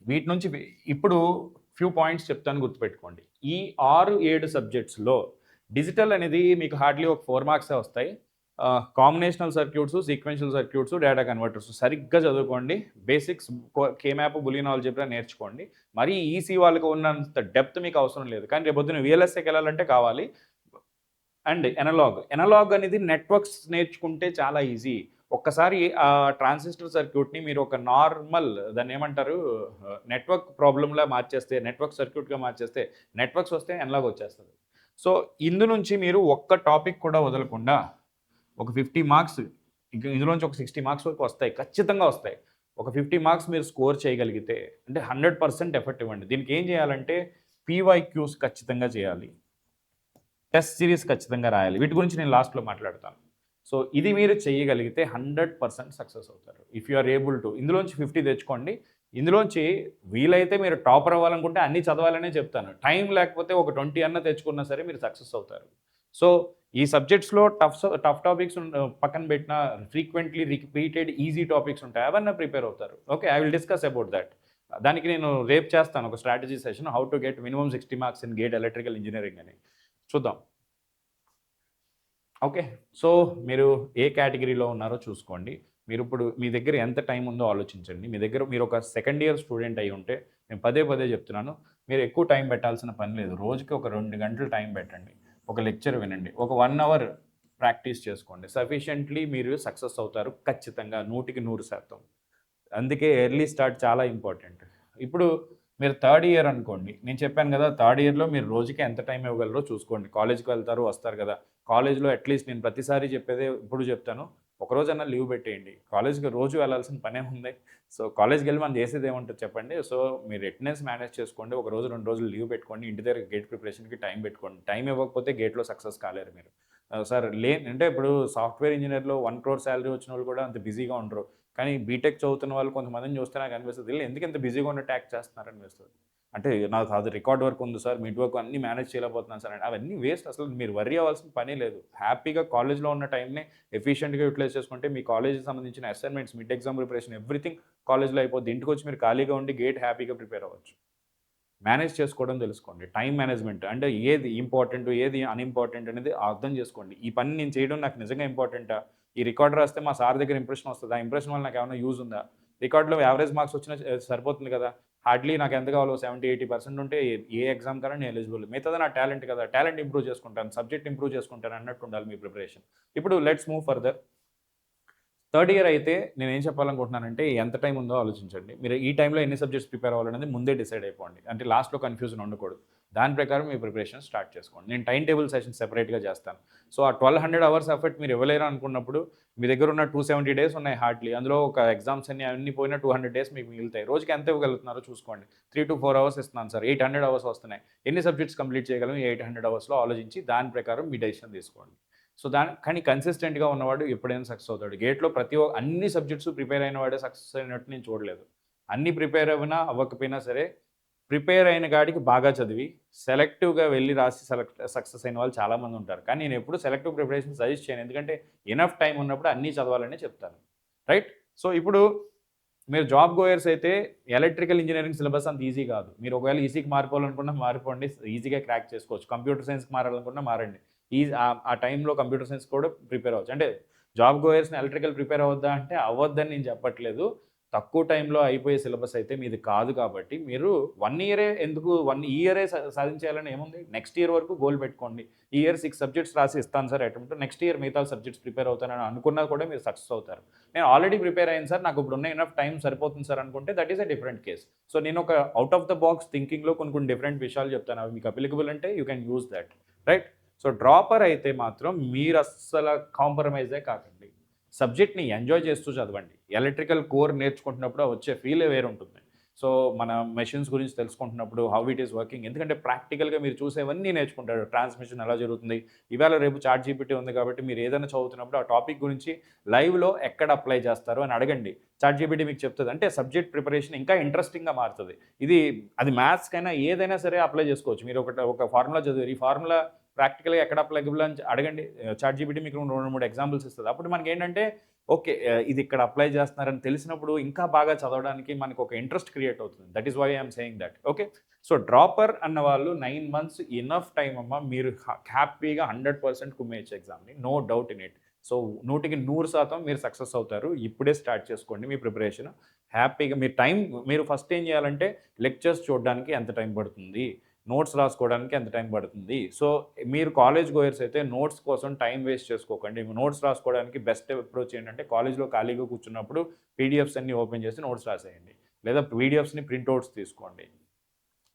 వీటి నుంచి ఇప్పుడు ఫ్యూ పాయింట్స్ చెప్తాను గుర్తుపెట్టుకోండి. ఈ 6-7 సబ్జెక్ట్స్‌లో డిజిటల్ అనేది మీకు హార్డ్లీ ఒక 4 మార్క్సే వస్తాయి. Combinational circuits, sequential circuits, data converters సరిగ్గా చదువుకోండి. బేసిక్స్ కేమ్యాప్, బులియన్ ఆల్జీబ్రా నేర్చుకోండి. మరీ ఈసీ వాళ్ళకి ఉన్నంత డెప్త్ మీకు అవసరం లేదు. కానీ రేపొద్దున వీఎల్ఎస్ఐకి వెళ్ళాలంటే కావాలి. అండ్ ఎనలాగ్ అనేది నెట్వర్క్స్ నేర్చుకుంటే చాలా ఈజీ. ఒక్కసారి ఆ ట్రాన్సిస్టర్ సర్క్యూట్‌ని మీరు ఒక నార్మల్ దాన్నేమంటారు నెట్వర్క్ ప్రాబ్లమ్‌లా మార్చేస్తే, నెట్వర్క్ సర్క్యూట్‌గా మార్చేస్తే నెట్వర్క్స్ వస్తే ఎనలాగ్ వచ్చేస్తది. సో ఇందు నుంచి మీరు ఒక్క టాపిక్ కూడా వదలకుండా ఒక 50 మార్క్స్ ఇందులోంచి ఒక 60 మార్క్స్ వరకు వస్తాయి. ఖచ్చితంగా వస్తాయి. ఒక 50 మార్క్స్ మీరు స్కోర్ చేయగలిగితే అంటే 100% ఎఫర్ట్ ఇవ్వండి. దీనికి ఏం చేయాలంటే పీవైక్యూస్ ఖచ్చితంగా చేయాలి. టెస్ట్ సిరీస్ ఖచ్చితంగా రాయాలి. వీటి గురించి నేను లాస్ట్‌లో మాట్లాడతాను. సో ఇది మీరు చేయగలిగితే 100% సక్సెస్ అవుతారు. If you are able to ఇందులోంచి 50 తెచ్చుకోండి. ఇందులోంచి వీలైతే మీరు టాపర్ అవ్వాలనుకుంటే అన్నీ చదవాలనే చెప్తాను. టైం లేకపోతే ఒక 20 అన్నా తెచ్చుకున్నా సరే మీరు సక్సెస్ అవుతారు. సో ఈ సబ్జెక్ట్స్‌లో టఫ్ టాపిక్స్ పక్కన పెట్టిన ఫ్రీక్వెంట్లీ రిపీటెడ్ ఈజీ టాపిక్స్ ఉంటాయి. అవన్నా ప్రిపేర్ అవుతారు. Okay. I will discuss about that. దానికి నేను రేపు చేస్తాను ఒక strategy session. How to get minimum 60 marks in gate electrical engineering అని. చూద్దాం. ఓకే. సో మీరు ఏ కేటగిరీలో ఉన్నారో చూసుకోండి. మీరిప్పుడు మీ దగ్గర ఎంత టైం ఉందో ఆలోచించండి. మీరు ఒక సెకండ్ ఇయర్ స్టూడెంట్ అయ్యి ఉంటే నేను పదే పదే చెప్తున్నాను. మీరు ఎక్కువ టైం పెట్టాల్సిన పని లేదు. రోజుకి ఒక 2 గంటలు టైం పెట్టండి. ఒక లెక్చర్ వినండి. ఒక 1 అవర్ ప్రాక్టీస్ చేసుకోండి. సఫిషియెంట్లీ మీరు సక్సెస్ అవుతారు ఖచ్చితంగా 100కి 100%. అందుకే ఎర్లీ స్టార్ట్ చాలా ఇంపార్టెంట్. ఇప్పుడు మీరు థర్డ్ ఇయర్ అనుకోండి. నేను చెప్పాను కదా! థర్డ్ ఇయర్‌లో మీరు రోజుకి ఎంత టైం ఇవ్వగలరో చూసుకోండి. కాలేజ్‌కి వెళ్తారు, వస్తారు కదా! కాలేజ్‌లో అట్‌లీస్ట్ నేను ప్రతిసారి చెప్పేదే ఇప్పుడు చెప్తాను. ఒకరోజన్నా లీవ్ పెట్టేయండి. కాలేజ్‌కి రోజు వెళ్ళాల్సిన పనేముంది. సో, కాలేజ్‌కి వెళ్ళి మనం చేసేది ఏముంటది చెప్పండి. సో, మీరు అటెండెన్స్ మేనేజ్ చేసుకోండి. ఒక రోజు, 2 రోజులు లీవ్ పెట్టుకోండి. ఇంటి దగ్గర గేట్ ప్రిపరేషన్‌కి టైం పెట్టుకోండి. టైం ఇవ్వకపోతే గేట్‌లో సక్సెస్ కాలేరు మీరు. సార్ అంటే ఇప్పుడు సాఫ్ట్‌వేర్ ఇంజినియర్‌లో 1,00,00,000 సాలరీ వచ్చినోళ్ళు కూడా అంత బిజీగా ఉండరు. కానీ బీటెక్ చదువుతున్న వాళ్ళు కొంతమందిని చూస్తే నాకు అనిపిస్తది, ఈళ్ళు ఎందుకు ఇంత బిజీగా ఉన్నట్టు యాక్ట్ చేస్తున్నారనిపిస్తది. అంటే నాకు అది రికార్డ్ వర్క్ ఉంది సార్, మిడ్ వర్క్ అన్నీ మేనేజ్ చేయలేకపోతున్నాను సార్ అంటే అవన్నీ వేస్ట్. అసలు మీరు వర్రీ అవ్వాల్సిన పనే లేదు. హ్యాపీగా కాలేజ్‌లో ఉన్న టైంని ఎఫిషియెంట్‌గా యుటిలైజ్ చేసుకుంటే మీ కాలేజ్‌కి సంబంధించిన assignments, mid exam preparation everything కాలేజ్‌లో అయిపోద్ది. ఇంటికొచ్చి మీరు ఖాళీగా ఉండి గేట్ హ్యాపీగా ప్రిపేర్ అవ్వచ్చు. మేనేజ్ చేసుకోవడం తెలుసుకోండి. టైమ్ మేనేజ్‌మెంట్ అంటే ఏది ఇంపార్టెంట్, ఏది అన్‌ఇంపార్టెంట్ అనేది అర్థం చేసుకోండి. ఈ పని నేను చేయడం నాకు నిజంగా ఇంపార్టెంటా? ఈ రికార్డ్ రాస్తే మా సార్ దగ్గర ఇంప్రెషన్ వస్తదా? ఇంప్రెషన్ వల్ల నాకేమన్నా యూజ్ ఉందా? రికార్డ్‌లో యావరేజ్ మార్క్స్ వచ్చినా సరిపోతుంది కదా! హార్డ్‌లీ నాకు ఎంత కావాలో 70, 80% ఉంటే ఏ ఎగ్జామ్ కన్నా నేను ఎలిజిబుల్. మిగతాది నా టాలెంట్ కదా! టాలెంట్ ఇంప్రూవ్ చేసుకుంటాను. సబ్జెక్ట్ ఇంప్రూవ్ చేసుకుంటాను అన్నట్టు ఉండాలి మీ ప్రిపరేషన్. ఇప్పుడు let's move further. Third year అయితే నేనేం చెప్పాలనుకుంటున్నానంటే ఎంత టైం ఉందో ఆలోచించండి. మీరు ఈ టైంలో ఎన్ని సబ్జెక్ట్స్ ప్రిపేర్ అవ్వాలనేది ముందే డిసైడ్ అయిపోండి. అంటే లాస్ట్‌లో కన్‌ఫ్యూజన్ ఉండకూడదు. దాని ప్రకారం మీ ప్రిపరేషన్ స్టార్ట్ చేసుకోండి. నేను టైమ్ టేబుల్ సెషన్స్ సెపరేట్‌గా చేస్తాను. సో, ఆ 1200 అవర్స్ ఎఫర్ట్ మీరు ఇవ్వలేరు అనుకున్నప్పుడు మీ దగ్గర ఉన్న 270 డేస్ ఉన్నాయి హార్డ్‌లీ. అందులో ఒక ఎగ్జామ్స్ అన్నీ పోయినా 200 డేస్ మీకు మిగులుతాయి. రోజుకి ఎంత ఇవ్వగలుగుతున్నారో చూసుకోండి. 3-4 అవర్స్ ఇస్తున్నాను సార్. 800 అవర్స్ వస్తున్నాయి. ఎన్ని సబ్జెక్ట్స్ కంప్లీట్ చేయగలం ఈ 800 అవర్స్‌లో ఆలోచించి దాని ప్రకారం మీ డెసిషన్ తీసుకోండి. సో, కానీ కన్సిస్టెంట్‌గా ఉన్నవాడు ఎప్పుడైనా సక్సెస్ అవుతాడు. గేట్‌లో అన్ని సబ్జెక్ట్స్ ప్రిపేర్ అయిన వాడే సక్సెస్ అయినట్టు నేను చూడలేదు. అన్నీ ప్రిపేర్ అవ్వినా, అవ్వకపోయినా సరే, ప్రిపేర్ అయిన గాడికి బాగా చదివి, సెలెక్టివ్‌గా వెళ్లి రాసి సక్సెస్ అయిన వాళ్ళు చాలామంది ఉంటారు. కానీ నేను ఎప్పుడు సెలెక్టివ్ ప్రిపరేషన్ సజెస్ట్ చేయను. ఎందుకంటే ఎనఫ్ టైమ్ ఉన్నప్పుడు అన్నీ చదవాలనే చెప్తాను. రైట్? సో, ఇప్పుడు మీరు జాబ్ గోయర్స్ అయితే ఎలక్ట్రికల్ ఇంజినీరింగ్ సిలబస్ అంత ఈజీ కాదు. మీరు ఒకవేళ ఈసీకి మారిపోవాలనుకున్నా మారిపోండి. ఈజీగా క్రాక్ చేసుకోవచ్చు. కంప్యూటర్ సైన్స్‌కి మారాలనుకున్నా మారండి. ఆ టైంలో కంప్యూటర్ సైన్స్ కూడా ప్రిపేర్ అవ్వచ్చు. అంటే జాబ్ గోయర్స్‌ని ఎలక్ట్రికల్ ప్రిపేర్ అవ్వద్దా అంటే అవ్వద్దని నేను చెప్పట్లేదు. తక్కువ టైంలో అయిపోయే సిలబస్ అయితే మీది కాదు కాబట్టి మీరు 1 ఇయరే ఎందుకు 1 ఇయరే సాధించేయాలని ఏముంది? నెక్స్ట్ ఇయర్ వరకు గోల్ పెట్టుకోండి. ఈ ఇయర్ 6 సబ్జెక్ట్స్ రాసి ఇస్తాను సార్ అటెంప్ట్. నెక్స్ట్ ఇయర్ మిగతా సబ్జెక్ట్స్ ప్రిపేర్ అవుతానని అనుకున్నా కూడా మీరు సక్సెస్ అవుతారు. నేను ఆల్రెడీ ప్రిపేర్ అయ్యాను సార్. నాకు ఇప్పుడు ఉన్న ఎనఫ్ టైం సరిపోతుంది సార్ అనుకుంటే that is a different case. So, నేను ఒక ఔట్ ఆఫ్ ద బాక్స్ థింకింగ్‌లో కొన్ని డిఫరెంట్ విషయాలు చెప్తాను. అవి మీకు అప్లికబుల్ అంటే you can use that. Right? So, dropper అయితే మాత్రం మీరస్సల కాంప్రమైజే కాకండి. సబ్జెక్ట్‌ని ఎంజాయ్ చేస్తూ చదవండి. ఎలక్ట్రికల్ కోర్ నేర్చుకుంటున్నప్పుడు ఆ వచ్చే ఫీలే వేరుంటుంది. సో, మన మెషిన్స్ గురించి తెలుసుకుంటున్నప్పుడు హౌ ఇట్ ఈస్ వర్కింగ్ ఎందుకంటే ప్రాక్టికల్‌గా మీరు చూసేవన్నీ నేర్చుకుంటారు. ట్రాన్స్‌మిషన్ ఎలా జరుగుతుంది? ఇవాళ రేపు చాట్‌జీపీటీ ఉంది కాబట్టి మీరు ఏదైనా చదువుతున్నప్పుడు ఆ టాపిక్ గురించి లైవ్‌లో ఎక్కడ అప్లై చేస్తారు అని అడగండి. చాట్‌జీపీటీ మీకు చెప్తది. అంటే సబ్జెక్ట్ ప్రిపరేషన్ ఇంకా ఇంట్రెస్టింగ్‌గా మారుతది. అది మ్యాథ్స్‌కైనా ఏదైనా సరే అప్లై చేసుకోవచ్చు. మీరు ఒక ఫార్ములా చదివారు. ఈ ఫార్ములా ప్రాక్టికల్‌గా ఎక్కడ అప్లికబుల్ అని అడగండి. చాట్‌జీపీటీ మీకు 2, 3 ఎగ్జాంపుల్స్ ఇస్తది. అప్పుడు మనకేంటంటే ఓకే. ఇది ఇక్కడ అప్లై చేస్తున్నారని తెలిసినప్పుడు ఇంకా బాగా చదవడానికి మనకొక ఇంట్రెస్ట్ క్రియేట్ అవుతుంది. That is why I am saying that. Okay. So, dropper అన్న వాళ్ళు 9 మంత్స్ ఎనఫ్ టైమ్ అమ్మా. మీరు హ్యాపీగా 100% కుమ్మేయొచ్చు ఎగ్జామ్‌ని. No doubt in it. So, 100కి 100% మీరు సక్సెస్ అవుతారు. ఇప్పుడే స్టార్ట్ చేసుకోండి మీ ప్రిపరేషన్. హ్యాపీగా మీరు ఫస్ట్ ఏం చేయాలంటే లెక్చర్స్ చూడడానికి ఎంత టైం పడుతుంది? నోట్స్ రాసుకోవడానికి ఎంత టైం పడుతుంది? సో, మీరు కాలేజ్ గోయర్స్ అయితే నోట్స్ కోసం టైం వేస్ట్ చేసుకోకండి. నోట్స్ రాసుకోవడానికి బెస్ట్ అప్రోచ్ ఏంటంటే కాలేజ్‌లో ఖాళీగా కూర్చున్నప్పుడు పీడీఎఫ్స్ అన్నీ ఓపెన్ చేసి నోట్స్ రాసేయండి. లేదా పీడీఎఫ్స్‌ని ప్రింట్ ఔట్స్ తీసుకోండి.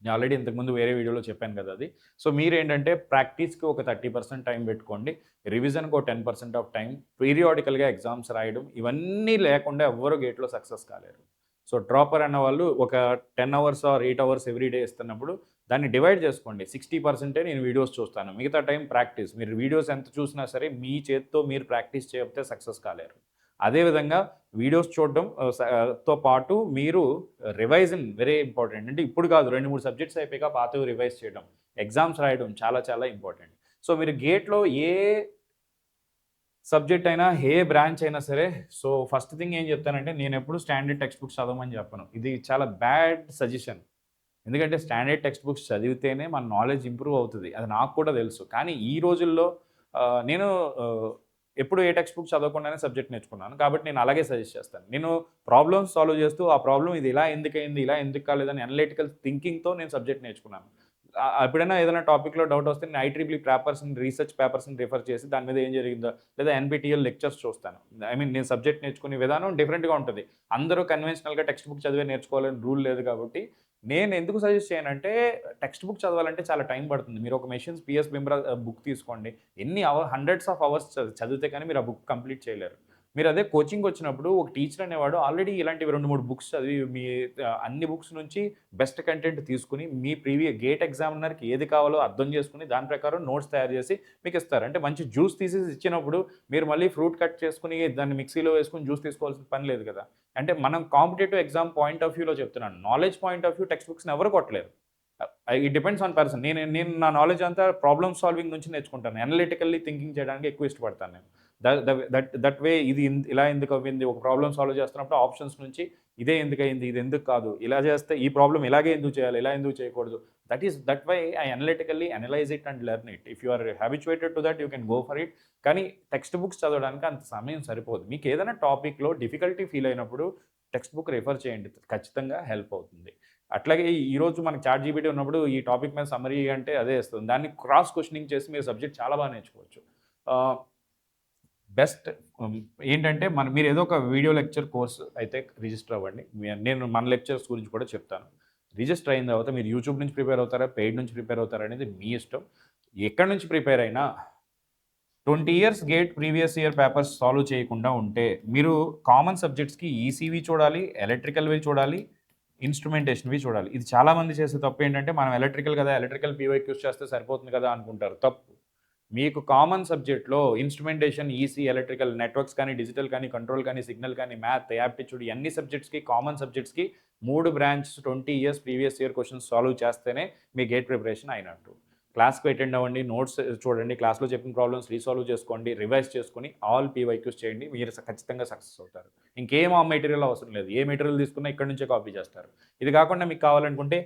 నేను ఆల్రెడీ ఇంతకుముందు వేరే వీడియోలో చెప్పాను కదా అది. సో, మీరేంటంటే ప్రాక్టీస్‌కి ఒక 30% టైం పెట్టుకోండి. రివిజన్‌కి ఒక 10% ఆఫ్ టైం, పీరియాడికల్‌గా ఎగ్జామ్స్ రాయడం ఇవన్నీ లేకుండా ఎవ్వరు గేట్‌లో సక్సెస్ కాలేరు. సో, డ్రాపర్ అన్నవాళ్ళు ఒక 10 hours are 8 hours every day ఇస్తున్నప్పుడు దాన్ని డివైడ్ చేసుకోండి. 60% నేను వీడియోస్ చూస్తాను. మిగతా టైం ప్రాక్టీస్. మీరు వీడియోస్ ఎంత చూసినా సరే మీ చేత్తో మీరు ప్రాక్టీస్ చేయకపోతే సక్సెస్ కాలేరు. అదేవిధంగా వీడియోస్ చూడడం తో పాటు మీరు రివైజన్ వెరీ ఇంపార్టెంట్. అంటే ఇప్పుడు కాదు 2, 3 సబ్జెక్ట్స్ అయిపోయాక పాతవి రివైజ్ చేయడం. ఎగ్జామ్స్ రాయడం చాలా చాలా ఇంపార్టెంట్. సో, మీరు గేట్‌లో ఏ సబ్జెక్ట్ అయినా, ఏ బ్రాంచ్ అయినా సరే సో, ఫస్ట్ థింగ్ ఏం చెప్తానంటే నేనెప్పుడు స్టాండర్డ్ టెక్స్ట్ బుక్స్ చదవమని చెప్పను. ఇది చాలా బ్యాడ్ సజెషన్. ఎందుకంటే స్టాండర్డ్ టెక్స్ట్ బుక్స్ చదివితేనే మన నాలెడ్జ్ ఇంప్రూవ్ అవుతది. అది నాకు కూడా తెలుసు. కానీ ఈ రోజుల్లో నేను ఆహ్, ఎప్పుడు ఏ టెక్స్ట్ బుక్ చదవకుండానే సబ్జెక్ట్ నేర్చుకున్నాను. కాబట్టి నేను అలాగే సజెస్ట్ చేస్తాను. నేను ప్రాబ్లమ్స్ సాల్వ్ చేస్తూ ఆ ప్రాబ్లమ్ ఇది ఇలా ఎందుకయింది? ఇలా ఎందుకు కాలేదని అనలిటికల్ థింకింగ్‌తో నేను సబ్జెక్ట్ నేర్చుకున్నాను. ఎప్పుడైనా ఏదైనా టాపిక్‌లో డౌట్ వస్తే నేను ఐఈఈఈ పేపర్స్‌ని రీసెర్చ్ పేపర్స్‌ని రిఫర్ చేసి దాని మీద ఏం జరిగిందో లేదా ఎన్‌పీటీఎల్ లెక్చర్స్ చూస్తాను. నేను సబ్జెక్ట్ నేర్చుకునే విధానం డిఫరెంట్‌గా ఉంటది. అందరూ కన్వెన్షనల్‌గా టెక్స్ట్ బుక్ చదివే నేర్చుకోవాలని రూల్ లేదు కాబట్టి నేను ఎందుకు సజెస్ట్ చేయనంటే టెక్స్ట్ బుక్ చదవాలంటే చాలా టైం పడుతుంది. మీరు ఒక మెషిన్స్ పిఎస్ బిమ్రా బుక్ తీసుకోండి. హండ్రెడ్స్ ఆఫ్ అవర్స్ చదివితే కానీ మీరు ఆ బుక్ కంప్లీట్ చేయలేరు. మీరు అదే కోచింగ్ వచ్చినప్పుడు ఒక టీచర్ అనేవాడు ఆల్రెడీ ఇలాంటివి 2, 3 బుక్స్ చదివి మీ అన్ని బుక్స్ నుంచి బెస్ట్ కంటెంట్ తీసుకొని మీ గేట్ ఎగ్జామినర్‌కి ఏది కావాలో అర్థం చేసుకొని దాని ప్రకారం నోట్స్ తయారు చేసి మీకు ఇస్తారు. అంటే మంచి జ్యూస్ తీసేసి ఇచ్చినప్పుడు మీరు మళ్ళీ ఫ్రూట్ కట్ చేసుకొని దాన్ని మిక్సీలో వేసుకొని జ్యూస్ తీసుకోవాల్సిన పని లేదు కదా! అంటే మనం కాంపిటీటివ్ ఎగ్జామ్ పాయింట్ ఆఫ్ వ్యూలో చెప్తున్నాను. Knowledge point of view text బుక్స్‌ని ఎవరు కొట్టలేరు. It depends on person. నేను నేను నా నాలెడ్జ్ అంతా ప్రాబ్లమ్ సాల్వింగ్ నుంచి నేర్చుకుంటాను. అనలిటికల్లీ థింకింగ్ చేయడానికి ఎక్కువ ఇష్టపడతాను నేను. ద ద దట్ వే ఇది ఇలా ఎందుకు అవ్వింది? ఒక ప్రాబ్లమ్ సాల్వ్ చేస్తున్నప్పుడు ఆప్షన్స్ నుంచి ఇదే ఎందుకయింది? ఇది ఎందుకు కాదు? ఇలా చేస్తే ఈ ప్రాబ్లమ్ ఇలాగే ఎందుకు చేయాలి? ఇలా ఎందుకు చేయకూడదు? That why I analytically analyze it and learn it. If you are habituated to that you can go for it. కానీ టెక్స్ట్ బుక్స్ చదవడానికి అంత సమయం సరిపోదు. మీకు ఏదైనా టాపిక్‌లో డిఫికల్టీ ఫీల్ అయినప్పుడు టెక్స్ట్ బుక్ రిఫర్ చేయండి. ఖచ్చితంగా హెల్ప్ అవుతుంది. అట్లాగే ఈరోజు మనకు చాట్‌జీపీటీ ఉన్నప్పుడు ఈ టాపిక్ మీద సమ్మరీ అంటే అదే ఇస్తుంది. దాన్ని క్రాస్ క్వెషనింగ్ చేసి మీరు సబ్జెక్ట్ చాలా బాగా నేర్చుకోవచ్చు. ఆహ్, బెస్ట్ ఏంటంటే మీరు ఏదో ఒక వీడియో లెక్చర్ కోర్స్ అయితే రిజిస్టర్ అవ్వండి. నేను మన లెక్చర్స్ గురించి కూడా చెప్తాను. రిజిస్టర్ అయిన తర్వాత మీరు యూట్యూబ్ నుంచి ప్రిపేర్ అవుతారా? పెయిడ్ నుంచి ప్రిపేర్ అవుతారా? అనేది మీ ఇష్టం. ఎక్కడి నుంచి ప్రిపేర్ అయినా 20 years gate previous year papers solve చేయకుండా ఉంటే మీరు కామన్ సబ్జెక్ట్స్‌కి ఈసీవి చూడాలి, ఎలక్ట్రికల్‌వి చూడాలి, ఇన్స్ట్రుమెంటేషన్‌వి చూడాలి. ఇది చాలామంది చేసే తప్పేంటంటే మనం ఎలక్ట్రికల్ కదా! ఎలక్ట్రికల్ పీవైక్యూస్ చేస్తే సరిపోతుంది కదా! అనుకుంటారు. తప్పు. మీకు కామన్ సబ్జెక్ట్‌లో ఇన్స్ట్రుమెంటేషన్, ఈసీ, ఎలక్ట్రికల్, నెట్వర్క్స్ కానీ, డిజిటల్ కానీ, కంట్రోల్ కానీ, సిగ్నల్ కానీ, మ్యాథ్, యాప్టిట్యూడ్ అన్ని సబ్జెక్ట్స్‌కి కామన్ సబ్జెక్ట్స్‌కి 3 branches 20 years previous year questions solve చేస్తేనే మీ గేట్ ప్రిపరేషన్ అయినట్టు. క్లాస్‌కి అటెండ్ అవ్వండి, నోట్స్ చూడండి, క్లాస్‌లో చెప్పిన ప్రాబ్లమ్స్ రీసాల్వ్ చేసుకోండి, రివైజ్ చేసుకొని ఆల్ పీవైక్యూస్ చేయండి. మీరు ఖచ్చితంగా సక్సెస్ అవుతారు. ఇంకేం ఆ మెటీరియల్ అవసరం లేదు. ఏ మెటీరియల్ తీసుకున్నా ఇక్కడి నుంచే కాపీ చేస్తారు. ఇది కాకుండా మీకు కావాలనుకుంటే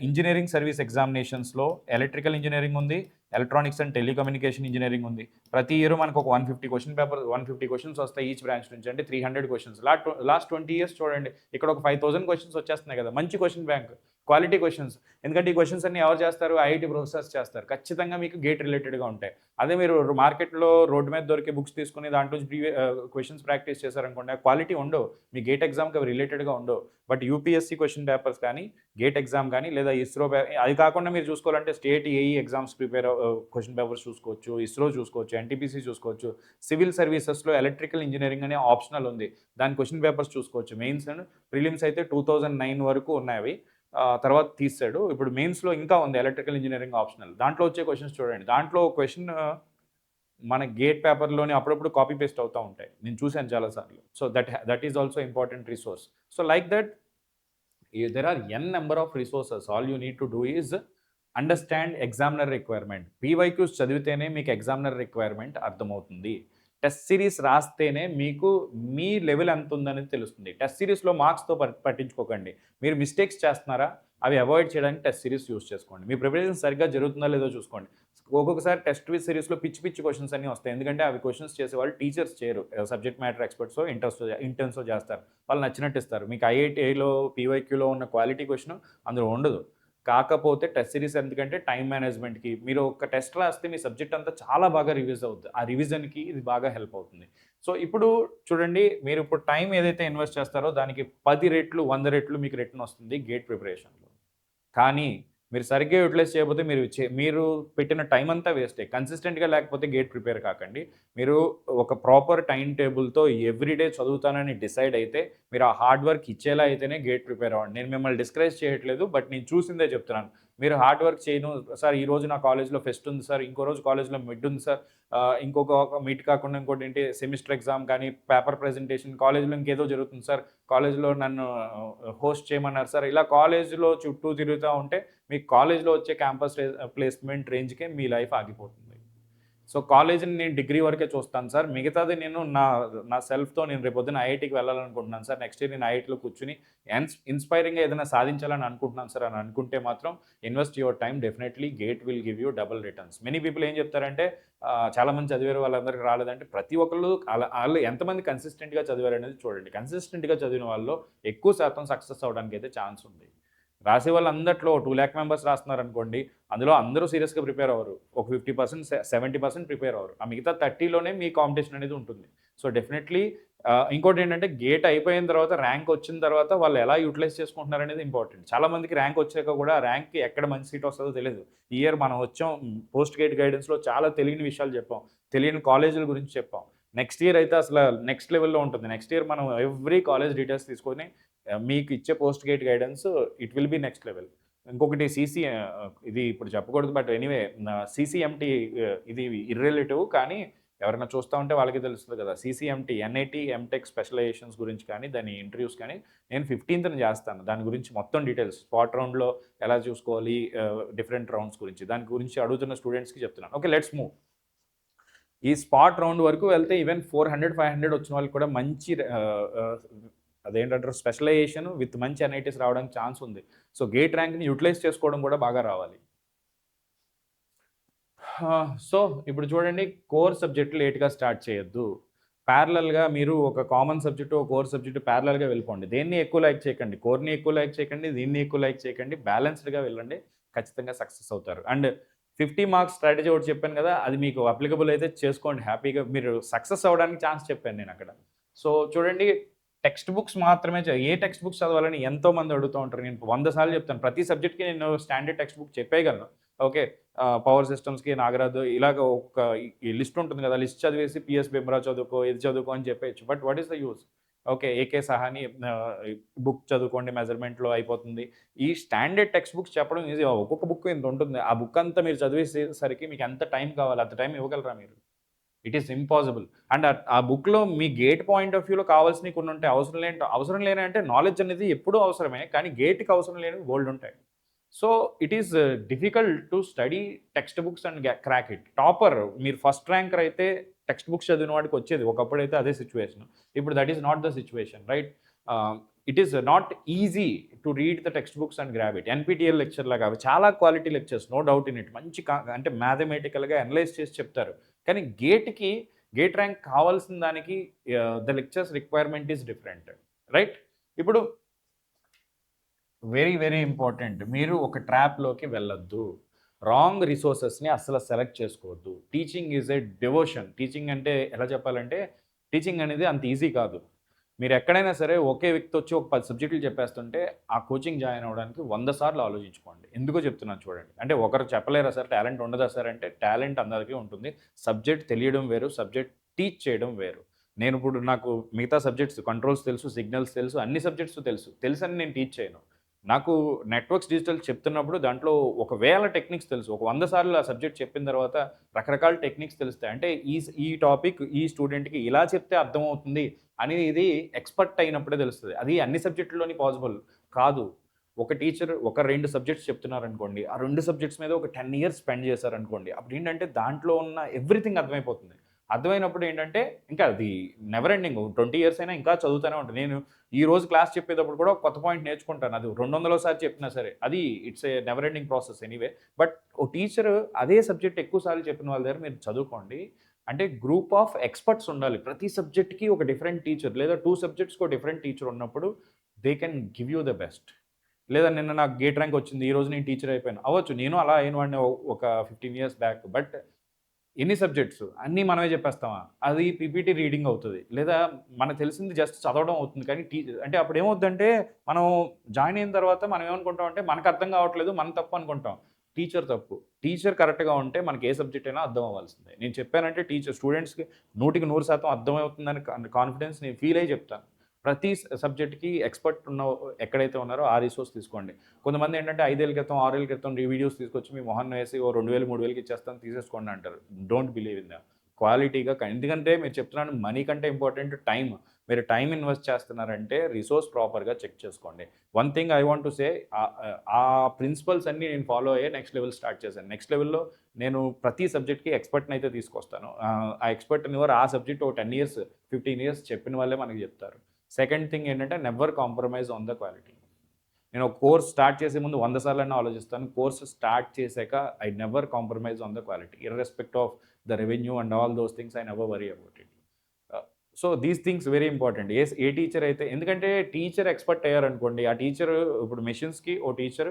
ఇంజినీరింగ్ సర్వీస్ ఎగ్జామినేషన్స్‌లో ఎలక్ట్రికల్ ఇంజినీరింగ్ ఉంది, ఎలక్ట్రానిక్స్ అండ్ టెలికమ్యూనికేషన్ ఇంజినీరింగ్ ఉంది. ప్రతి ఇయర్ మనకు ఒక 150 క్వెషన్ పేపర్ 150 క్వెషన్స్ వస్తాయి ఈచ్ బ్రాంచ్ నుంచి. అంటే 300 క్వెషన్స్. లాస్ట్ 20 ఇయర్స్ చూడండి. ఇక్కడ ఒక 5000 క్వెషన్స్ వచ్చేస్తున్నాయి కదా! మంచి క్వెషన్ బ్యాంక్. Quality questions. ఎందుకంటే ఈ క్వెషన్స్ అన్ని ఎవరు చేస్తారు? ఐఐటీ ప్రొఫెసర్స్ చేస్తారు. ఖచ్చితంగా మీకు గేట్ రిలేటెడ్‌గా ఉంటాయి. అదే మీరు మార్కెట్‌లో రోడ్డు మీద దొరికే బుక్స్ తీసుకొని దాంట్లో నుంచి క్వెషన్స్ ప్రాక్టీస్ చేశారనుకోండి, ఆ క్వాలిటీ ఉండవు. మీ గేట్ ఎగ్జామ్‌కి అవి రిలేటెడ్‌గా ఉండవు. బట్ యూపీఎస్సీ క్వెషన్ పేపర్స్ కానీ, గేట్ ఎగ్జామ్ కానీ లేదా ఇస్రో అది కాకుండా మీరు చూసుకోవాలంటే state AE exams question papers చూసుకోవచ్చు, ఇస్రో చూసుకోవచ్చు, ఎన్టీపీసీ చూసుకోవచ్చు. సివిల్ సర్వీసెస్‌లో ఎలక్ట్రికల్ ఇంజినీరింగ్ అనే ఆప్షనల్ ఉంది. దాని క్వెషన్ పేపర్స్ చూసుకోవచ్చు. మెయిన్స్ అండ్ ప్రిలిమ్స్ అయితే 2009 వరకు ఉన్నాయి అవి. తర్వాత తీసాడు. ఇప్పుడు మెయిన్స్‌లో ఇంకా ఉంది ఎలక్ట్రికల్ ఇంజినీరింగ్ ఆప్షనల్. దాంట్లో వచ్చే క్వెషన్స్ చూడండి. దాంట్లో క్వెషన్ మన గేట్ పేపర్‌లోని అప్పుడప్పుడు కాపీ పేస్ట్ అవుతా ఉంటాయి. నేను చూసాను చాలా సార్లు. So that is also important resource. So like that there are n number of resources. All you need to do is understand examiner requirement. PYQs చదివితేనే మీకు ఎగ్జామినర్ రిక్వైర్మెంట్ అర్థమవుతుంది. టెస్ట్ సిరీస్ రాస్తేనే మీకు మీ లెవెల్ ఎంత ఉందనేది తెలుస్తుంది. టెస్ట్ సిరీస్‌లో మార్క్స్‌తో పట్టించుకోకండి. మీరు మిస్టేక్స్ చేస్తున్నారా? అవి అవాయిడ్ చేయడానికి టెస్ట్ సిరీస్ యూజ్ చేసుకోండి. మీ ప్రిపరేషన్ సరిగ్గా జరుగుతుందా లేదో చూసుకోండి. ఒక్కొక్కసారి టెస్ట్ సిరీస్‌లో పిచ్చి పిచ్చి క్వెషన్స్ అన్నీ వస్తాయి. ఎందుకంటే అవి క్వెషన్స్ చేసేవాళ్ళు టీచర్స్ చేయరు. సబ్జెక్ట్ మ్యాటర్ ఎక్స్పర్ట్సో ఇంటర్న్సో చేస్తారు. వాళ్ళు నచ్చినట్టు ఇస్తారు. మీకు ఐఐటీలో పీవైక్యూలో ఉన్న క్వాలిటీ క్వెషన్ అందులో ఉండదు. కాకపోతే టెస్ట్ సిరీస్ ఎందుకంటే టైమ్ మేనేజ్మెంట్‌కి మీరు ఒక టెస్ట్ రాస్తే మీ సబ్జెక్ట్ అంతా చాలా బాగా రివిజ్ అవుద్ది. ఆ రివిజన్‌కి ఇది బాగా హెల్ప్ అవుతుంది. సో, ఇప్పుడు చూడండి మీరు ఇప్పుడు టైం ఏదైతే ఇన్వెస్ట్ చేస్తారో దానికి 10 రెట్లు, 100 రెట్లు మీకు రిటర్న్ వస్తుంది గేట్ ప్రిపరేషన్‌లో. కానీ మీరు సరిగ్గా యుటిలైజ్ చేయకపోతే మీరు పెట్టిన టైం అంతా వేస్టే. కన్సిస్టెంట్‌గా లేకపోతే గేట్ ప్రిపేర్ కాకండి. మీరు ఒక ప్రాపర్ టైమ్ టేబుల్‌తో ఎవ్రీడే చదువుతానని డిసైడ్ అయితే మీరు ఆ హార్డ్ వర్క్ ఇచ్చేలా అయితేనే గేట్ ప్రిపేర్ అవ్వండి. నేను మిమ్మల్ని డిస్కరేజ్ చేయట్లేదు. బట్ నేను చూసిందే చెప్తున్నాను. మీరు హార్డ్ వర్క్ చేయను సార్ ఈరోజు నా కాలేజ్‌లో ఫెస్ట్ ఉంది సార్. ఇంకో రోజు కాలేజ్‌లో మిడ్ ఉంది సార్. ఇంకొక మిడ్ కాకుండా ఇంకోటేంటి సెమిస్టర్ ఎగ్జామ్ కానీ, పేపర్ ప్రెజెంటేషన్ కాలేజ్‌లో ఇంకేదో జరుగుతుంది సార్. కాలేజ్‌లో నన్ను హోస్ట్ చేయమన్నారు సార్. ఇలా కాలేజ్‌లో చుట్టూ తిరుగుతా ఉంటే మీకు కాలేజ్‌లో వచ్చే క్యాంపస్ ప్లేస్‌మెంట్ రేంజ్‌కే మీ లైఫ్ ఆగిపోతుంది. సో, కాలేజ్‌ని నేను డిగ్రీ వరకే చూస్తాను సార్. మిగతాది నేను నా సెల్ఫ్‌తో నేను రేపొద్దున ఐఐటీకి వెళ్ళాలనుకుంటున్నాను సార్. నెక్స్ట్ ఇయర్ నేను ఐఐటీలో కూర్చొని ఇన్‌స్పైరింగ్‌గా ఏదైనా సాధించాలని అనుకుంటున్నాను సార్ అని అనుకుంటే మాత్రం invest your time definitely gate will give you double returns. Many people ఏం చెప్తారంటే చాలామంది చదివారు వాళ్ళందరికి రాలేదంటే ప్రతి ఒక్కళ్ళు ఆళ్ళు ఎంతమంది కన్సిస్టెంట్‌గా చదివారనేది చూడండి. కన్సిస్టెంట్‌గా చదివిన వాళ్ళలో ఎక్కువ శాతం సక్సెస్ అవ్వడానికైతే ఛాన్స్ ఉంది. రాసే వాళ్ళందట్లో 2,00,000 మెంబర్స్ రాస్తున్నారనుకోండి. అందులో అందరూ సీరియస్‌గా ప్రిపేర్ అవ్వరు. ఒక 50% 70% ప్రిపేర్ అవ్వరు. ఆ మిగతా 30లోనే మీ కాంపిటీషన్ అనేది ఉంటుంది. సో, డెఫినెట్‌లీ ఇంకోటేంటంటే గేట్ అయిపోయిన తర్వాత ర్యాంక్ వచ్చిన తర్వాత వాళ్ళు ఎలా యుటిలైజ్ చేసుకుంటున్నారనేది ఇంపార్టెంట్. చాలా మందికి ర్యాంక్ వచ్చాక కూడా ర్యాంక్‌కి ఎక్కడ మంచి సీట్ వస్తదో తెలీదు. ఈ ఇయర్ మనం వచ్చాం పోస్ట్ గేట్ గైడెన్స్‌లో చాలా తెలియని విషయాలు చెప్పాం. తెలియని కాలేజీల గురించి చెప్పాం. నెక్స్ట్ ఇయర్ అయితే అసలు నెక్స్ట్ లెవెల్‌లో ఉంటుంది. నెక్స్ట్ ఇయర్ మనం ఎవ్రీ కాలేజ్ డీటెయిల్స్ తీసుకొని మీకు ఇచ్చే post gate guidance it will be next level. ఇంకొకటి ఇది ఇప్పుడు చెప్పకూడదు బట్ ఎనీవే సీసీఎంటీ ఇది ఇర్రెలెటివ్ కానీ ఎవరైనా చూస్తా ఉంటే వాళ్ళకి తెలుస్తుంది కదా! సీసీఎంటీ, ఎన్ఐటీ, ఎంటెక్ స్పెషలైజేషన్స్ గురించి కానీ, దాని ఇంటర్వ్యూస్ కానీ నేను 15థ్ చేస్తాను. దాని గురించి మొత్తం డీటెయిల్స్ స్పాట్ రౌండ్‌లో ఎలా చూసుకోవాలి, డిఫరెంట్ రౌండ్స్ గురించి. దాని గురించి అడుగుతున్న స్టూడెంట్స్‌కి చెప్తున్నాను. Okay, let's move. ఈ స్పాట్ రౌండ్ వరకు వెళ్తే ఈవెన్ 400, 500 వచ్చిన వాళ్ళకి కూడా మంచి అదేంటంటారు స్పెషలైజేషన్ విత్ మంచి ఎన్ఐటీస్ రావడానికి ఛాన్స్ ఉంది. సో గేట్ ర్యాంక్ని యూటిలైజ్ చేసుకోవడం కూడా బాగా రావాలి. సో ఇప్పుడు చూడండి, కోర్ సబ్జెక్టు లేట్గా స్టార్ట్ చేయొద్దు. ప్యారలల్గా మీరు ఒక కామన్ సబ్జెక్టు, ఒక కోర్ సబ్జెక్టు ప్యారలల్గా వెళ్ళిపోండి. దేన్ని ఎక్కువ లైక్ చేయకండి, కోర్ని ఎక్కువ లైక్ చేయకండి, దీన్ని ఎక్కువ లైక్ చేయకండి. బ్యాలెన్స్డ్గా వెళ్ళండి, ఖచ్చితంగా సక్సెస్ అవుతారు. అండ్ 50 మార్క్స్ స్ట్రాటజీ ఒకటి చెప్పాను కదా, అది మీకు అప్లికబుల్ అయితే చేసుకోండి. హ్యాపీగా మీరు సక్సెస్ అవ్వడానికి ఛాన్స్ చెప్పాను నేను అక్కడ. సో చూడండి, టెక్స్ట్ బుక్స్ మాత్రమే ఏ టెక్స్ట్ బుక్స్ చదవాలని ఎంతోమంది అడుగుతూ ఉంటారు. నేను 100 సార్లు చెప్తాను. ప్రతి సబ్జెక్ట్కి నేను స్టాండర్డ్ టెక్స్ట్ బుక్ చెప్పేయగలను. ఓకే, పవర్ సిస్టమ్స్కి నాగరాజు ఇలాగ ఒక ఈ లిస్ట్ ఉంటుంది కదా, లిస్ట్ చదివేసి పిఎస్ బిమ్రా చదువుకో, ఇది చదువుకో అని చెప్పేయచ్చు. But what is the use? Okay, AK Sawhney book చదువుకోండి, మెజర్మెంట్లో అయిపోతుంది. ఈ స్టాండర్డ్ టెక్స్ట్ బుక్స్ చెప్పడం ఈజీ. ఒక్కొక్క బుక్ ఇంత ఉంటుంది. ఆ బుక్ అంతా మీరు చదివేసేసరికి మీకు ఎంత టైం కావాలి, అంత టైం ఇవ్వగలరా మీరు? It is impossible. అండ్ ఆ బుక్లో మీ గేట్ పాయింట్ ఆఫ్ వ్యూలో కావాల్సినవి కొన్ని ఉంటాయి. అవసరం లేని అంటే నాలెడ్జ్ అనేది ఎప్పుడూ అవసరమే, కానీ గేట్కి అవసరం లేనివి గోల్డ్ ఉంటాయి. So it is difficult to study text books and crack it. Topper మీరు ఫస్ట్ ర్యాంకర్ అయితే టెక్స్ట్ బుక్స్ చదివిన వాడికి వచ్చేది. ఒకప్పుడైతే అదే సిచ్యువేషన్. ఇప్పుడు that is not the situation, right? It is not easy to read the text books and grab it. NPTEL lecture లాగా చాలా quality lectures, no doubt in it. మంచి అంటే మ్యాథమెటికల్గా అనలైజ్ చేసి చెప్తారు. కానీ గేట్ ర్యాంక్ కావాల్సిన దానికి the lectures requirement is different, right? ఇప్పుడు వెరీ వెరీ ఇంపార్టెంట్, మీరు ఒక ట్రాప్లోకి వెళ్ళొద్దు. రాంగ్ రిసోర్సెస్ని అస్సలు సెలెక్ట్ చేసుకోవద్దు. Teaching is a devotion. Teaching అంటే ఎలా చెప్పాలంటే, టీచింగ్ అనేది అంత ఈజీ కాదు. మీరు ఎక్కడైనా సరే ఒకే వ్యక్తి వచ్చి ఒక 10 సబ్జెక్టులు చెప్పేస్తుంటే ఆ కోచింగ్ జాయిన్ అవ్వడానికి 100 సార్లు ఆలోచించుకోండి. ఎందుకో చెప్తున్నాను చూడండి. అంటే ఒకరు చెప్పలేరా సార్, టాలెంట్ ఉండదా సార్ అంటే, టాలెంట్ అందరికీ ఉంటుంది. సబ్జెక్ట్ తెలియడం వేరు, సబ్జెక్ట్ టీచ్ చేయడం వేరు. నేను ఇప్పుడు నాకు మిగతా సబ్జెక్ట్స్ కంట్రోల్స్ తెలుసు, సిగ్నల్స్ తెలుసు, అన్ని సబ్జెక్ట్స్ తెలుసని నేను టీచ్ చేయను. నాకు నెట్వర్క్స్ డిజిటల్ చెప్తున్నప్పుడు దాంట్లో 1000 టెక్నిక్స్ తెలుసు. ఒక 100 సార్లు ఆ సబ్జెక్ట్ చెప్పిన తర్వాత రకరకాల టెక్నిక్స్ తెలుస్తాయి. అంటే ఈ టాపిక్ ఈ స్టూడెంట్‌కి ఇలా చెప్తే అర్థమవుతుంది అనేది ఎక్స్‌పర్ట్ అయినప్పుడే తెలుస్తది. అది అన్ని సబ్జెక్టుల్లోని పాసిబుల్ కాదు. ఒక టీచర్ ఒక 2 సబ్జెక్ట్స్ చెప్తున్నారనుకోండి, ఆ 2 సబ్జెక్ట్స్ మీద ఒక 10 ఇయర్స్ స్పెండ్ చేశారనుకోండి, అప్పుడేంటంటే దాంట్లో ఉన్న ఎవ్రీథింగ్ అర్థమైపోతుంది. అర్థమైనప్పుడు ఏంటంటే ఇంకా అది నెవర్ ఎండింగ్. 20 ఇయర్స్ అయినా ఇంకా చదువుతూనే ఉంటాను. నేను ఈ రోజు క్లాస్ చెప్పేటప్పుడు కూడా ఒక కొత్త పాయింట్ నేర్చుకుంటాను. అది 200 చెప్పినా సరే. అది it's a never ending process anyway. But ఓ టీచర్ అదే సబ్జెక్ట్ ఎక్కువ సార్లు చెప్పిన వాళ్ళ దగ్గర మీరు చదువుకోండి. అంటే గ్రూప్ ఆఫ్ ఎక్స్‌పర్ట్స్ ఉండాలి. ప్రతి సబ్జెక్ట్‌కి ఒక డిఫరెంట్ టీచర్ లేదా 2 సబ్జెక్ట్స్‌కి ఒక డిఫరెంట్ టీచర్ ఉన్నప్పుడు they can give you the best. లేదా నిన్న నాకు గేట్ ర్యాంక్ వచ్చింది, ఈ రోజు నేను టీచర్ అయిపోయాను. అవ్వచ్చు, నేను అలా అయిన వాడిని ఒక 15 ఇయర్స్ బ్యాక్. బట్ ఎన్ని సబ్జెక్ట్స్ అన్నీ మనమే చెప్పేస్తామా? అది పీపీటీ రీడింగ్ అవుతది. లేదా మనకు తెలిసింది జస్ట్ చదవడం అవుతుంది. కానీ అంటే అప్పుడు ఏమవుద్దంటే, మనం జాయిన్ అయిన తర్వాత మనం ఏమనుకుంటాం అంటే, మనకు అర్థం కావట్లేదు, మన తప్పు అనుకుంటాం. టీచర్ తప్పు. టీచర్ కరెక్ట్‌గా ఉంటే మనకి ఏ సబ్జెక్ట్ అయినా అర్థం అవ్వాల్సిందే. నేను చెప్పానంటే స్టూడెంట్స్‌కి 100% అర్థమవుతుందని కాన్ఫిడెన్స్ నేను ఫీల్ అయ్యి చెప్తాను. ప్రతి సబ్జెక్ట్‌కి ఎక్స్‌పర్ట్ ఎక్కడైతే ఉన్నారో ఆ రిసోర్స్ తీసుకోండి. కొంతమంది ఏంటంటే 5 ఏళ్ల క్రితం, 6 ఏళ్ల క్రితం వీడియోస్ తీసుకొచ్చి మీ మొహాన వేసి ఓ 2000, 3000కి ఇచ్చేస్తాను తీసేసుకోండి అంటారు. Don't believe in them. క్వాలిటీగా ఎందుకంటే మీరు చెప్తున్నాను, మనీ కంటే ఇంపార్టెంట్ టైమ్. మీరు టైమ్ ఇన్వెస్ట్ చేస్తున్నారంటే రిసోర్స్ ప్రాపర్‌గా చెక్ చేసుకోండి. One thing I want to సే, ఆ ప్రిన్సిపల్స్ అన్నీ నేను ఫాలో అయ్యే నెక్స్ట్ లెవెల్ స్టార్ట్ చేశాను. నెక్స్ట్ లెవెల్‌లో నేను ప్రతి సబ్జెక్ట్‌కి ఎక్స్‌పర్ట్‌ని అయితే తీసుకొస్తాను. ఆ ఎక్స్‌పర్ట్ అనేవారు ఆ సబ్జెక్ట్ ఒక 10 ఇయర్స్, 15 ఇయర్స్ చెప్పిన వాళ్ళే మనకి చెప్తారు. సెకండ్ థింగ్ ఏంటంటే never compromise on the quality. నేను ఒక కోర్స్ స్టార్ట్ చేసే ముందు 100 సార్లన్నా ఆలోచిస్తాను. కోర్స్ స్టార్ట్ చేశాక I never compromise on the quality. Irrespective of the revenue and all those things I never worry about it. So these things very important. ఏ teacher అయితే, ఎందుకంటే టీచర్ ఎక్స్‌పర్ట్ అయ్యారనుకోండి, ఆ teacher ఇప్పుడు మెషిన్స్‌కి ఓ టీచర్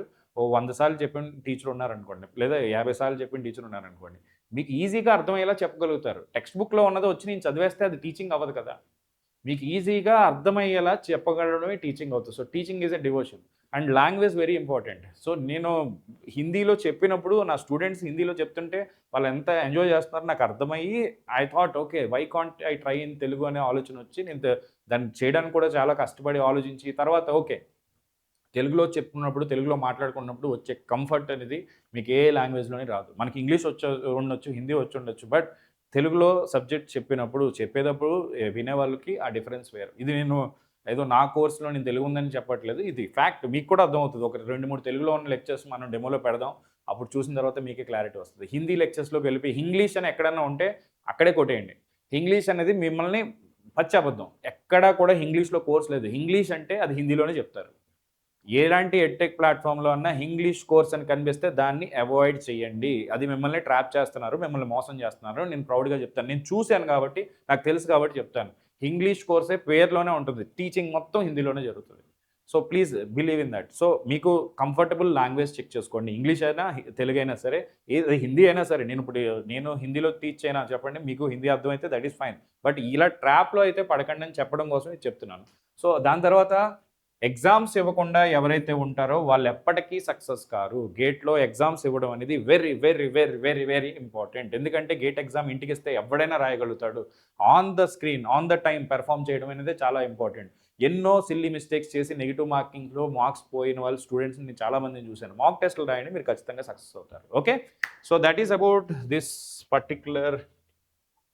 100 సార్లు చెప్పిన teacher ఉన్నారనుకోండి, లేదా 50 సార్లు చెప్పిన టీచర్ ఉన్నారనుకోండి, మీకు ఈజీగా అర్థమయ్యేలా చెప్పగలుగుతారు. టెక్స్ట్ బుక్‌లో ఉన్నది వచ్చి నేను చదివేస్తే అది టీచింగ్ అవ్వదు కదా! మీకు ఈజీగా అర్థమయ్యేలా చెప్పగలడమే టీచింగ్ అవుతుంది. So teaching is a devotion. And language very important. So నేను హిందీలో చెప్పినప్పుడు నా స్టూడెంట్స్ హిందీలో చెప్తుంటే వాళ్ళు ఎంత ఎంజాయ్ చేస్తున్నారో నాకు అర్థమయ్యి I thought okay why can't I try in Telugu అనే ఆలోచన వచ్చి నేను దాన్ని చేయడానికి కూడా చాలా కష్టపడి ఆలోచించి తర్వాత ఓకే తెలుగులో చెప్పుకున్నప్పుడు తెలుగులో మాట్లాడుకున్నప్పుడు వచ్చే కంఫర్ట్ అనేది మీకు ఏ లాంగ్వేజ్లోనే రాదు. మనకి ఇంగ్లీష్ ఉండొచ్చు, హిందీ వచ్చి ఉండొచ్చు. బట్ తెలుగులో సబ్జెక్ట్ చెప్పేటప్పుడు వినే వాళ్ళకి ఆ డిఫరెన్స్ వేరు. ఇది నేను ఏదో నా కోర్స్‌లో నేను తెలుగు ఉందని చెప్పట్లేదు. ఇది ఫ్యాక్ట్. మీకు కూడా అర్థమవుతది. ఒక 2, 3 తెలుగులో ఉన్న లెక్చర్స్ మనం డెమోలో పెడదాం. అప్పుడు చూసిన తర్వాత మీకే క్లారిటీ వస్తది. హిందీ లెక్చర్స్‌లోకి వెళ్ళిపోయి ఇంగ్లీష్ అని ఎక్కడన్నా ఉంటే అక్కడే కొట్టేయండి. ఇంగ్లీష్ అనేది మిమ్మల్ని పచ్చి అబద్ధం. ఎక్కడా కూడా ఇంగ్లీష్‌లో కోర్స్ లేదు. ఇంగ్లీష్ అంటే అది హిందీలోనే చెప్తారు. ఎలాంటి ఎడ్టెక్ ప్లాట్‌ఫామ్‌లో అన్నా ఇంగ్లీష్ కోర్స్ అని కనిపిస్తే దాన్ని అవాయిడ్ చేయండి. అది మిమ్మల్ని ట్రాప్ చేస్తున్నారు. మిమ్మల్ని మోసం చేస్తున్నారు. నేను ప్రౌడ్‌గా చెప్తాను. నేను చూసాను కాబట్టి, నాకు తెలుసు కాబట్టి చెప్తాను. ఇంగ్లీష్ కోర్సే పేరులోనే ఉంటుంది. టీచింగ్ మొత్తం హిందీలోనే జరుగుతుంది. So, please believe in that. So, మీకు కంఫర్టబుల్ లాంగ్వేజ్ చెక్ చేసుకోండి. ఇంగ్లీష్ అయినా, తెలుగైనా సరే, ఏది హిందీ అయినా సరే. నేను హిందీలో టీచ్ చేయనా చెప్పండి. మీకు హిందీ అర్థమైతే దట్ ఈస్ ఫైన్. బట్ ఇలా ట్రాప్‌లో అయితే పడకండి అని చెప్పడం కోసం ఇది చెప్తున్నాను. సో, దాని తర్వాత ఎగ్జామ్స్ ఇవ్వకుండా ఎవరైతే ఉంటారో వాళ్ళు ఎప్పటికీ సక్సెస్ కారు. గేట్‌లో ఎగ్జామ్స్ ఇవ్వడం అనేది very, very, very, very, very important. ఎందుకంటే గేట్ ఎగ్జామ్ ఇంటికిస్తే ఎవడైనా రాయగలుగుతాడు. On the screen, on the time perform చేయడం అనేది చాలా ఇంపార్టెంట్. ఎన్నో సిల్లీ మిస్టేక్స్ చేసి నెగెటివ్ మార్కింగ్‌లో మార్క్స్ పోయిన వాళ్ళు స్టూడెంట్స్‌ని నేను చాలా మందిని చూసాను. మాక్ టెస్ట్‌లు రాయండి మీరు ఖచ్చితంగా సక్సెస్ అవుతారు. Okay. So that is about this particular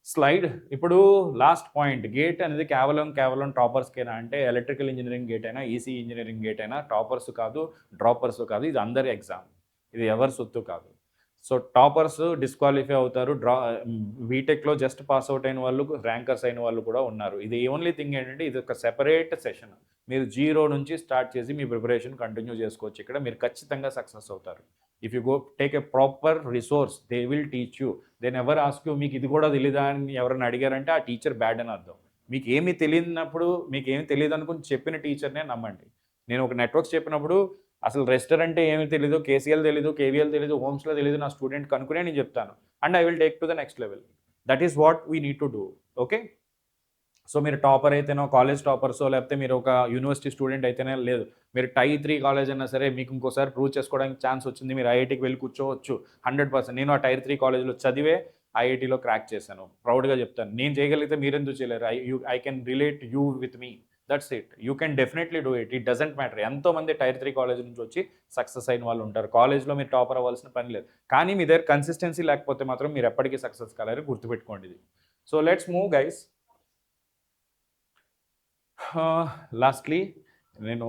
slide. ఇప్పుడు లాస్ట్ పాయింట్, గేట్ అనేది కేవలం టాపర్స్కేనా అంటే ఎలక్ట్రికల్ ఇంజనీరింగ్ గేట్ అయినా, ఈసీ ఇంజనీరింగ్ గేట్ అయినా టాపర్స్ కాదు, డ్రాపర్స్ కాదు. ఇది అందరి ఎగ్జామ్. ఇది ఎవరి సొత్తు కాదు. సో టాపర్స్ డిస్క్వాలిఫై అవుతారు. బీటెక్లో జస్ట్ పాస్ అవుట్ అయిన వాళ్ళు, ర్యాంకర్స్ అయిన వాళ్ళు కూడా ఉన్నారు. ఇది ఓన్లీ థింగ్ ఏంటంటే ఇది ఒక సెపరేట్ సెషన్. మీరు జీరో నుంచి స్టార్ట్ చేసి మీ ప్రిపరేషన్ కంటిన్యూ చేసుకోవచ్చు. ఇక్కడ మీరు ఖచ్చితంగా సక్సెస్ అవుతారు. If you go take a proper resource they will teach you. Then ever ask you మీకు ఇది కూడా తెలీదా అని ఎవరైనా అడిగారంటే ఆ టీచర్ బ్యాడ్ అని అర్థం. మీకు ఏమీ తెలియనప్పుడు, మీకు ఏమి తెలియదు అనుకుని చెప్పిన టీచర్నే నమ్మండి. నేను ఒక నెట్వర్క్స్ చెప్పినప్పుడు అసలు రెస్టారెంట్ ఏమీ తెలీదు, కేసీఎల్ తెలీదు, కేవీఎల్ తెలీదు, హోమ్స్‌లో తెలీదు, నా స్టూడెంట్ కనుక్కునే నేను చెప్తాను. And I will take to the next level. That is what we need to do. Okay. So మీరు టాపర్ అయితేనో, కాలేజ్ టాపర్సో, లేకపోతే మీరు ఒక యూనివర్సిటీ స్టూడెంట్ అయితేనే లేదు. మీరు టై 3 కాలేజ్ అయినా సరే మీకు ఇంకోసారి ప్రూవ్ చేసుకోవడానికి ఛాన్స్ వచ్చింది. మీరు ఐఐటీకి వెళ్ళి కూర్చోవచ్చు 100%. నేను ఆ టైర్ 3 కాలేజ్‌లో చదివే ఐఐటీలో క్రాక్ చేశాను. ప్రౌడ్‌గా చెప్తాను. నేను చేయగలిగితే మీరెందుకు చేయలేరు? I can relate you with me. That's it. You can definitely do it. It doesn't matter. ఎంతోమంది టైర్ 3 కాలేజ్ నుంచి వచ్చి సక్సెస్ అయిన వాళ్ళు ఉంటారు. కాలేజ్‌లో మీరు టాపర్ అవ్వాల్సిన పని లేదు. కానీ మీ దగ్గర కన్సిస్టెన్సీ లేకపోతే మాత్రం మీరు ఎప్పటికీ సక్సెస్ కాలేరు. గుర్తుపెట్టుకోండి ఇది. So let's move guys. Lastly నేను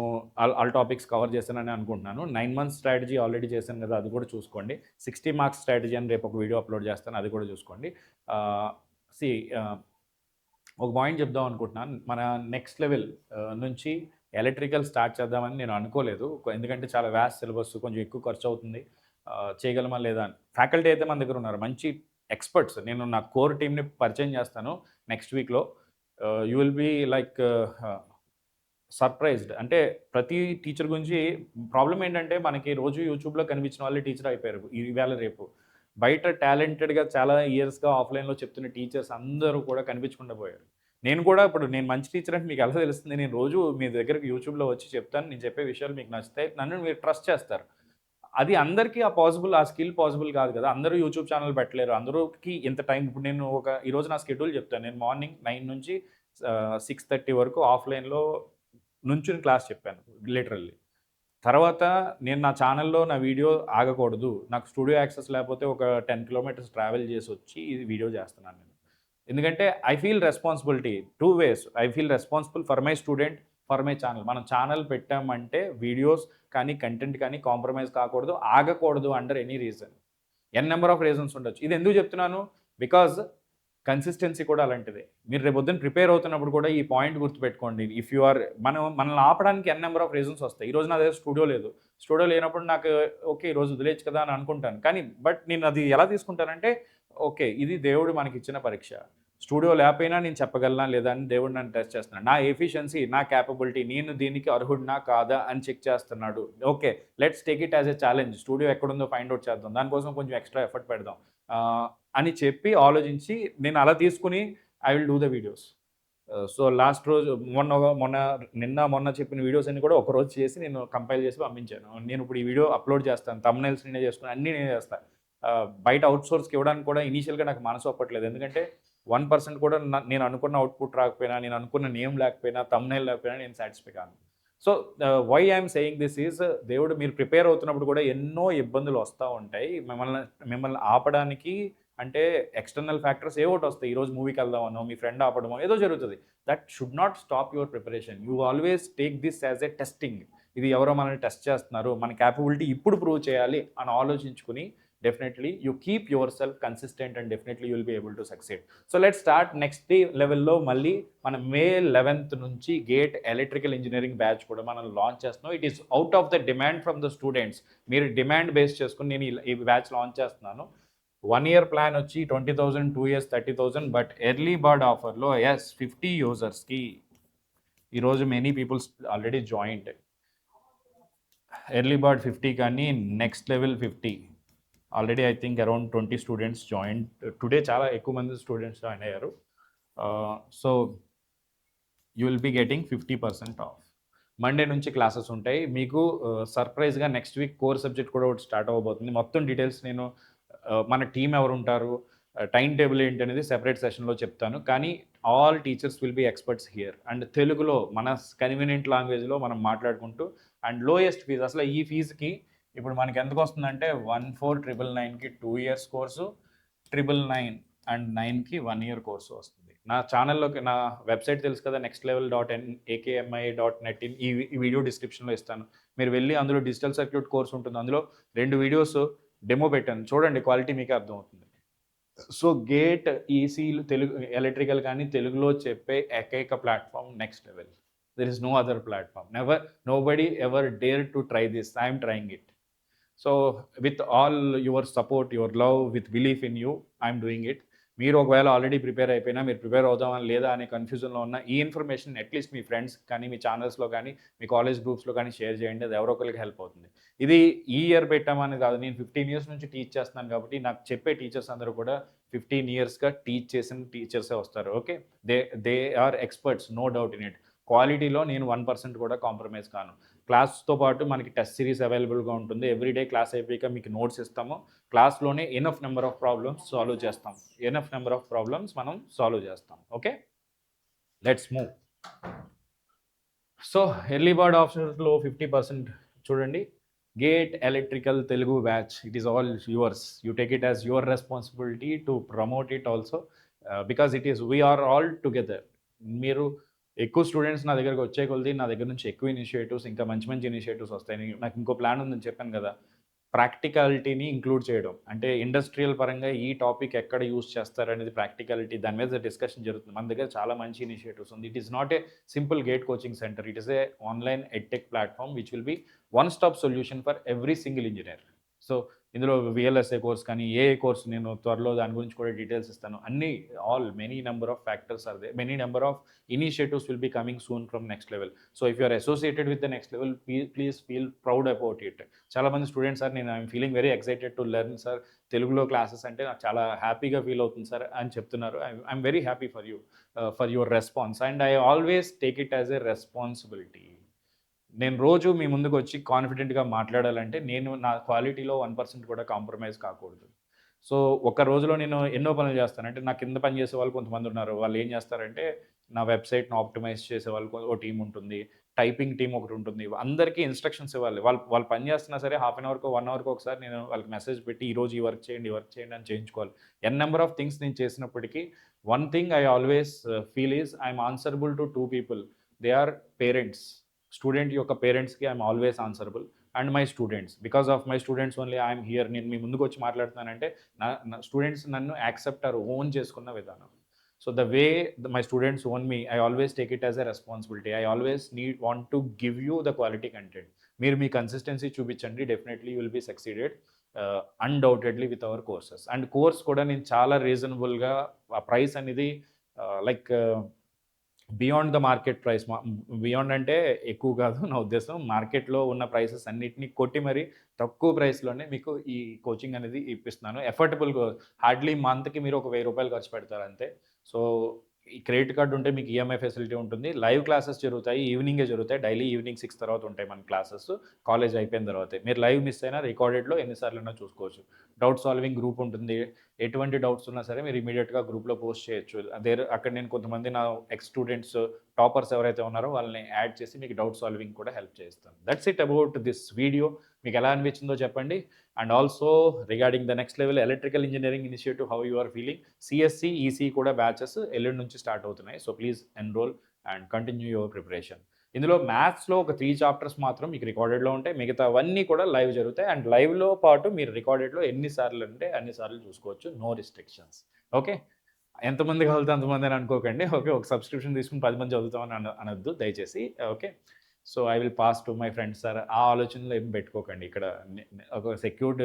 ఆల్ టాపిక్స్ కవర్ చేశానని అనుకుంటున్నాను. 9 మంత్స్ స్ట్రాటజీ ఆల్రెడీ చేశాను కదా, అది కూడా చూసుకోండి. 60 మార్క్స్ స్ట్రాటజీ అని రేపు ఒక వీడియో అప్లోడ్ చేస్తాను, అది కూడా చూసుకోండి. సీ ఒక పాయింట్ చెప్దాం అనుకుంటున్నాను. మన నెక్స్ట్ లెవెల్ నుంచి ఎలక్ట్రికల్ స్టార్ట్ చేద్దామని నేను అనుకోలేదు. ఎందుకంటే చాలా వ్యాస్ట్ సిలబస్, కొంచెం ఎక్కువ ఖర్చు అవుతుంది. చేయగలమా లేదా అని. ఫ్యాకల్టీ అయితే మన దగ్గర ఉన్నారు, మంచి ఎక్స్పర్ట్స్. నేను నా కోర్ టీమ్‌ని పరిచయం చేస్తాను నెక్స్ట్ వీక్‌లో. You will be like surprised. అంటే ప్రతి టీచర్ గురించి ప్రాబ్లమ్ ఏంటంటే మనకి రోజు యూట్యూబ్‌లో కనిపించిన వాళ్ళే టీచర్ అయిపోయారు ఈవేళ రేపు. బయట టాలెంటెడ్‌గా చాలా ఇయర్స్‌గా ఆఫ్‌లైన్‌లో చెప్తున్న టీచర్స్ అందరూ కూడా కనిపించకుండా పోయారు. నేను కూడా ఇప్పుడు నేను మంచి టీచర్ అంటే మీకు ఎలా తెలుస్తుంది? నేను రోజు మీ దగ్గరికి యూట్యూబ్‌లో వచ్చి చెప్తాను. నేను చెప్పే విషయాలు మీకు నచ్చుతాయి. నన్ను మీరు ట్రస్ట్ చేస్తారు. అది అందరికీ ఆ స్కిల్ పాసిబుల్ కాదు కదా! అందరూ యూట్యూబ్ ఛానెల్ పెట్టలేరు. అందరికి ఇంత టైం. ఇప్పుడు నేను ఈరోజు నా షెడ్యూల్ చెప్తాను. నేను మార్నింగ్ 9 నుంచి 6:30 వరకు ఆఫ్‌లైన్‌లో నుంచుని క్లాస్ చెప్పాను లిటరల్లీ. తర్వాత నేను నా ఛానెల్‌లో నా వీడియో ఆగకూడదు. నాకు స్టూడియో యాక్సెస్ లేకపోతే ఒక 10 కిలోమీటర్స్ ట్రావెల్ చేసొచ్చి ఇది వీడియో చేస్తున్నాను నేను. ఎందుకంటే I feel responsibility 2 ways. I feel responsible for my student, for my channel. మనం ఛానెల్ పెట్టామంటే వీడియోస్ కానీ, కంటెంట్ కానీ కాంప్రమైజ్ కాకూడదు, ఆగకూడదు under any reason. Number of reasons ఉండొచ్చు. ఇది ఎందుకు చెప్తున్నాను? బికాజ్ కన్సిస్టెన్సీ కూడా అలాంటిదే. మీరు రేపొద్దున ప్రిపేర్ అవుతున్నప్పుడు కూడా ఈ పాయింట్ గుర్తుపెట్టుకోండి. ఇఫ్ యూ ఆర్ మనల్ని ఆపడానికి నెంబర్ ఆఫ్ రీజన్స్ వస్తాయి. ఈరోజు నా దగ్గర స్టూడియో లేదు. స్టూడియో లేనప్పుడు నాకు ఓకే ఈరోజు వదిలేయచ్చు కదా అని అనుకుంటాను. కానీ నేను అది ఎలా తీసుకుంటానంటే ఓకే ఇది దేవుడు మనకిచ్చిన పరీక్ష. స్టూడియో లేకపోయినా నేను చెప్పగలనా లేదా అని దేవుడు నన్ను టెస్ట్ చేస్తున్నాడు. నా ఎఫిషియన్సీ, నా క్యాపబిలిటీ, నేను దీనికి అర్హుడినా కాదా అని చెక్ చేస్తున్నాడు. Okay let's take it as a challenge. Studio ఎక్కడుందో ఫైండ్ అవుట్ చేద్దాం. దానికోసం కొంచెం ఎక్స్ట్రా ఎఫర్ట్ పెడదాం అని చెప్పి ఆలోచించి నేను అలా తీసుకుని I will do the videos. So last రోజు మొన్న చెప్పిన వీడియోస్ అన్ని కూడా ఒకరోజు చేసి నేను కంపైల్ చేసి పంపించాను. నేను ఇప్పుడు ఈ వీడియో అప్లోడ్ చేస్తాను. థంబ్‌నెయిల్స్ నేనే చేసుకుని అన్నీ నేనే చేస్తాను. బయట అవుట్‌సోర్స్‌కి ఇవ్వడానికి కూడా ఇనీషియల్‌గా నాకు మనసు ఒప్పట్లేదు. ఎందుకంటే 1% కూడా నేను అనుకున్న అవుట్‌పుట్ రాకపోయినా, నేను అనుకున్న నేమ్ లేకపోయినా, థంబ్‌నెయిల్ లేకపోయినా నేను సాటిస్ఫై కాను. So, why I am saying this is, దేవుడు మీరు ప్రిపేర్ అవుతున్నప్పుడు కూడా ఎన్నో ఇబ్బందులు వస్తా ఉంటాయి. మిమ్మల్ని ఆపడానికి అంటే ఎక్స్టర్నల్ ఫ్యాక్టర్స్ ఏవో ఒకటి వస్తాయి. ఈరోజు మూవీకి వెళ్దామనో, మీ ఫ్రెండ్ ఆపడమో ఏదో జరుగుతది. That should not stop your preparation. You always take this as a testing. ఇది ఎవరో మనల్ని టెస్ట్ చేస్తున్నారు, మన క్యాపబిలిటీ ఇప్పుడు ప్రూవ్ చేయాలి అని ఆలోచించుకుని definitely you keep your self consistent and definitely you will be able to succeed. So let's start next లెవెల్లో. మళ్ళీ మన మే 11th నుంచి గేట్ ఎలక్ట్రికల్ ఇంజనీరింగ్ బ్యాచ్ కూడా మనం లాంచ్ చేస్తున్నాం. It is out of the demand from the students. మీరు demand base చేసుకుని నేను ఈ బ్యాచ్ లాంచ్ చేస్తున్నాను. 1 year ప్లాన్ వచ్చి 20,000, 2 years 30,000. బట్ ఎర్లీ బర్డ్ ఆఫర్లో 50 యూజర్స్కి ఈరోజు many peoples already joint. Early bird 50 కానీ next level 50 already I think around 20 students join today. చాలా ఎక్కువ మంది స్టూడెంట్స్ జాయిన్ అయ్యారు. So you will be getting 50% off. Monday నుంచి క్లాసెస్ ఉంటాయి మీకు. సర్ప్రైజ్గా నెక్స్ట్ వీక్ కోర్ సబ్జెక్ట్ కూడా ఒకటి స్టార్ట్ అవ్వబోతుంది. మొత్తం డీటెయిల్స్ నేను మన టీం ఎవరు ఉంటారు, టైం టేబుల్ ఏంటి అనేది సెపరేట్ సెషన్లో చెప్తాను. కానీ all teachers will be experts here. And తెలుగులో మన కన్వీనియంట్ లాంగ్వేజ్లో మనం మాట్లాడుకుంటూ, అండ్ లోయెస్ట్ ఫీజు అసలు ఈ ఫీజుకి ఇప్పుడు మనకి ఎంతకు వస్తుందంటే 14,999కి 2 years కోర్సు, 999 అండ్ 9కి 1 year కోర్సు వస్తుంది. నా ఛానల్లోకి, నా వెబ్సైట్ తెలుసు కదా, nextlevel.akmi.net, ఈ వీడియో డిస్క్రిప్షన్లో ఇస్తాను. మీరు వెళ్ళి అందులో డిజిటల్ సర్క్యూట్ కోర్స్ ఉంటుంది. అందులో 2 వీడియోస్ డెమో పెట్టాను, చూడండి, క్వాలిటీ మీకే అర్థమవుతుంది. సో గేట్ ఈసీలు తెలుగు ఎలక్ట్రికల్ కానీ తెలుగులో చెప్పే ఏకైక platform next level. There is no other platform. Nobody ever dare to try this. I'm trying it. So with all your support, your love, with belief in you, I'm doing it. మీరు ఒకవేళ already prepare అయిపోయినా, మీరు prepare అవుదామని లేదా అనే కన్ఫ్యూజన్లో ఉన్న ఈ ఇన్ఫర్మేషన్ అట్లీస్ట్ మీ ఫ్రెండ్స్ కానీ, మీ ఛానల్స్లో కానీ, మీ కాలేజ్ గ్రూప్స్లో కానీ షేర్ చేయండి. అది ఎవరో ఒకరికి హెల్ప్ అవుతుంది. ఇది ఈ ఇయర్ పెట్టామని కాదు, నేను 15 years నుంచి టీచ్ చేస్తున్నాను కాబట్టి నాకు చెప్పే టీచర్స్ అందరూ కూడా 15 yearsగా టీచ్ చేసిన టీచర్సే వస్తారు. Okay, they are experts, no doubt in it. క్వాలిటీలో నేను 1% కూడా కాంప్రమైజ్ కాను. క్లాస్తో పాటు మనకి టెస్ట్ సిరీస్ అవైలబుల్గా ఉంటుంది. ఎవ్రీడే క్లాస్ అయిపోయాక మీకు నోట్స్ ఇస్తాము. క్లాస్లోనే enough number of problems solve చేస్తాం. ఎనఫ్ నెంబర్ ఆఫ్ ప్రాబ్లమ్స్ మనం సాల్వ్ చేస్తాం. Okay, let's move. So early bird ఆప్షన్స్లో 50% చూడండి. GATE electrical Telugu batch, it is all yours. You take it as your responsibility to promote it also, because it is we are all together. మీరు ఎక్కువ students నా దగ్గరకు వచ్చే కొలది నా దగ్గర నుంచి ఎక్కువ ఇనిషియేటివ్స్, ఇంకా మంచి మంచి ఇనిషియేటివ్స్ వస్తాయి. నాకు ఇంకో ప్లాన్ ఉందని చెప్పాను కదా, ప్రాక్టికాలిటీని ఇంక్లూడ్ చేయడం. అంటే ఇండస్ట్రియల్ పరంగా ఈ టాపిక్ ఎక్కడ యూస్ చేస్తారనేది ప్రాక్టికాలిటీ, దాని మీద డిస్కషన్ జరుగుతుంది. మన దగ్గర చాలా మంచి ఇనిషియేటివ్స్ ఉంది. It is not a simple gate coaching centre. It is a online edtech platform which will be one stop solution for every single engineer. So ఇందులో విఎల్ఎస్ఏ కోర్స్ కానీ ఏఏ కోర్స్ నేను త్వరలో దాని గురించి కూడా డీటెయిల్స్ ఇస్తాను. అన్ని many number of factors are they, many number of initiatives will be coming soon from next level. So if you are associated with the next level, please feel proud about it. చాలామంది students sir, నేను I'm feeling very excited to learn sir, తెలుగులో classes అంటే నాకు చాలా హ్యాపీగా feel అవుతుంది sir అని చెప్తున్నారు. I'm very happy for you, for your response, and I always take it as a responsibility. నేను రోజు మీ ముందుకు వచ్చి కాన్ఫిడెంట్గా మాట్లాడాలంటే నేను నా క్వాలిటీలో 1% కూడా కాంప్రమైజ్ కాకూడదు. సో ఒక రోజులో నేను ఎన్నో పనులు చేస్తాను. అంటే నా కింద పని చేసే వాళ్ళు కొంతమంది ఉన్నారు. వాళ్ళు ఏం చేస్తారంటే, నా వెబ్సైట్ని ఆప్టిమైజ్ చేసే వాళ్ళు ఒక టీం ఉంటుంది, టైపింగ్ టీం ఒకటి ఉంటుంది. అందరికీ ఇన్స్ట్రక్షన్స్ ఇవ్వాలి. వాళ్ళు పని చేస్తున్నా సరే హాఫ్ అన్ అవర్కో 1 hourకో ఒకసారి నేను వాళ్ళకి మెసేజ్ పెట్టి ఈరోజు ఈ వర్క్ చేయండి, ఈ వర్క్ చేయండి అని చేయించుకోవాలి. నెంబర్ ఆఫ్ థింగ్స్ నేను చేసినప్పటికీ one thing I always feel is I'm answerable to 2 people. They are parents. Student యొక్క పేరెంట్స్కి I'm always answerable, and my students. Because of my students only I'm here. నేను మీ ముందుకు వచ్చి మాట్లాడుతున్నానంటే నా స్టూడెంట్స్ నన్ను యాక్సెప్ట్ ఆర్ ఓన్ చేసుకున్న విధానం. So the way my students own me, I always take it as a responsibility. I always want to give you the quality content. మీరు మీ కన్సిస్టెన్సీ చూపించండి, definitely you will be succeeded undoubtedly with our courses. And course కూడా నేను చాలా రీజనబుల్గా, ఆ price అనేది like beyond the market price. Beyond అంటే ఎక్కువ కాదు నా ఉద్దేశం. మార్కెట్లో ఉన్న ప్రైసెస్ అన్నిటినీ కొట్టి మరి తక్కువ ప్రైస్లోనే మీకు ఈ కోచింగ్ అనేది ఇప్పిస్తున్నాను. ఎఫర్టబుల్, హార్డ్లీ మంత్కి మీరు ఒక 1,000 రూపాయలు ఖర్చు పెడతారు అంతే. సో ఈ క్రెడిట్ కార్డ్ ఉంటే మీకు ఈఎంఐ ఫెసిలిటీ ఉంటుంది. లైవ్ క్లాసెస్ జరుగుతాయి. ఈవినింగే జరుగుతాయి. డైలీ ఈవినింగ్ 6 తర్వాత ఉంటాయి మన క్లాసెస్. కాలేజ్ అయిపోయిన తర్వాతే. మీరు లైవ్ మిస్ అయినా రికార్డెడ్‌లో ఎన్ని సార్లైనా చూసుకోవచ్చు. డౌట్ సాల్వింగ్ గ్రూప్ ఉంటుంది. ఎటువంటి డౌట్స్ ఉన్నా సరే మీరు ఇమ్మీడియేట్‌గా గ్రూప్‌లో పోస్ట్ చేయొచ్చు. అక్కడ నేను కొంతమంది నా ఎక్స్ స్టూడెంట్స్ టాపర్స్ ఎవరైతే ఉన్నారో వాళ్ళని యాడ్ చేసి మీకు డౌట్ సాల్వింగ్ కూడా హెల్ప్ చేస్తాను. That's it about this video. మీకు ఎలా అనిపించిందో చెప్పండి. And also regarding the next level electrical engineering initiative how you are feeling. CSE, EC కూడా బ్యాచెస్ ఎల్లుండి నుంచి స్టార్ట్ అవుతున్నాయి. So please enroll and continue your preparation. ఇందులో మ్యాథ్స్లో ఒక 3 చాప్టర్స్ మాత్రం మీకు రికార్డెడ్లో ఉంటాయి. మిగతావన్నీ కూడా లైవ్ జరుగుతాయి. అండ్ లైవ్లో పాటు మీరు రికార్డెడ్లో ఎన్నిసార్లు అంటే అన్నిసార్లు చూసుకోవచ్చు. No restrictions. ఓకే. ఎంతమంది కావాలితే అంతమంది అని అనుకోకండి. ఓకే. ఒక సబ్స్క్రిప్షన్ తీసుకుని 10 మంది చదువుతామని అనొద్దు దయచేసి. Okay. So I will pass to my friends sir ఆ ఆలోచనలో ఏం పెట్టుకోకండి. ఇక్కడ ఒక సెక్యూర్డ్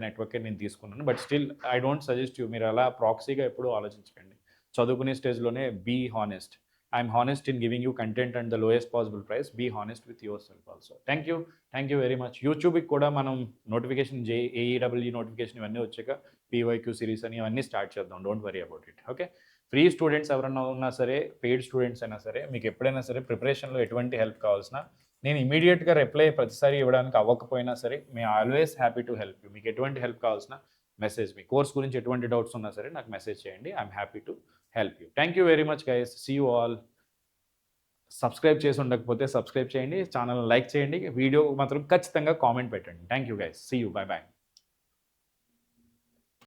నెట్వర్కే నేను తీసుకున్నాను. But still I don't suggest you. మీరు అలా ప్రాక్సీగా ఎప్పుడూ ఆలోచించకండి. చదువుకునే స్టేజ్లోనే be honest. I'm honest in giving you content and the lowest possible price. Be honest with yourself also. Thank you very much. యూట్యూబ్కి కూడా మనం నోటిఫికేషన్ ఏఈడబ్ల్యూ నోటిఫికేషన్ ఇవన్నీ వచ్చాక పీవైక్యూ సిరీస్ అని ఇవన్నీ స్టార్ట్ చేద్దాం. Don't worry about it. Okay. Free students ఎవరన్నా ఉన్నా సరే, పెయిడ్ స్టూడెంట్స్ అయినా సరే, మీకు ఎప్పుడైనా సరే ప్రిపరేషన్లో ఎటువంటి హెల్ప్ కావాల్సిన నేను ఇమీడియట్గా రిప్లై ప్రతిసారి ఇవ్వడానికి అవ్వకపోయినా సరే may always happy to help you. మీకు ఎటువంటి హెల్ప్ కావాల్సిన మెసేజ్, మీ కోర్స్ గురించి ఎటువంటి డౌట్స్ ఉన్నా సరే నాకు మెసేజ్ చేయండి. I'm happy to help you. Thank you very much guys. See you all. Subscribe చేసి ఉండకపోతే సబ్స్క్రైబ్ చేయండి. ఛానల్ లైక్ చేయండి. వీడియో మాత్రం ఖచ్చితంగా కామెంట్ పెట్టండి. Thank you guys. See you. Bye bye.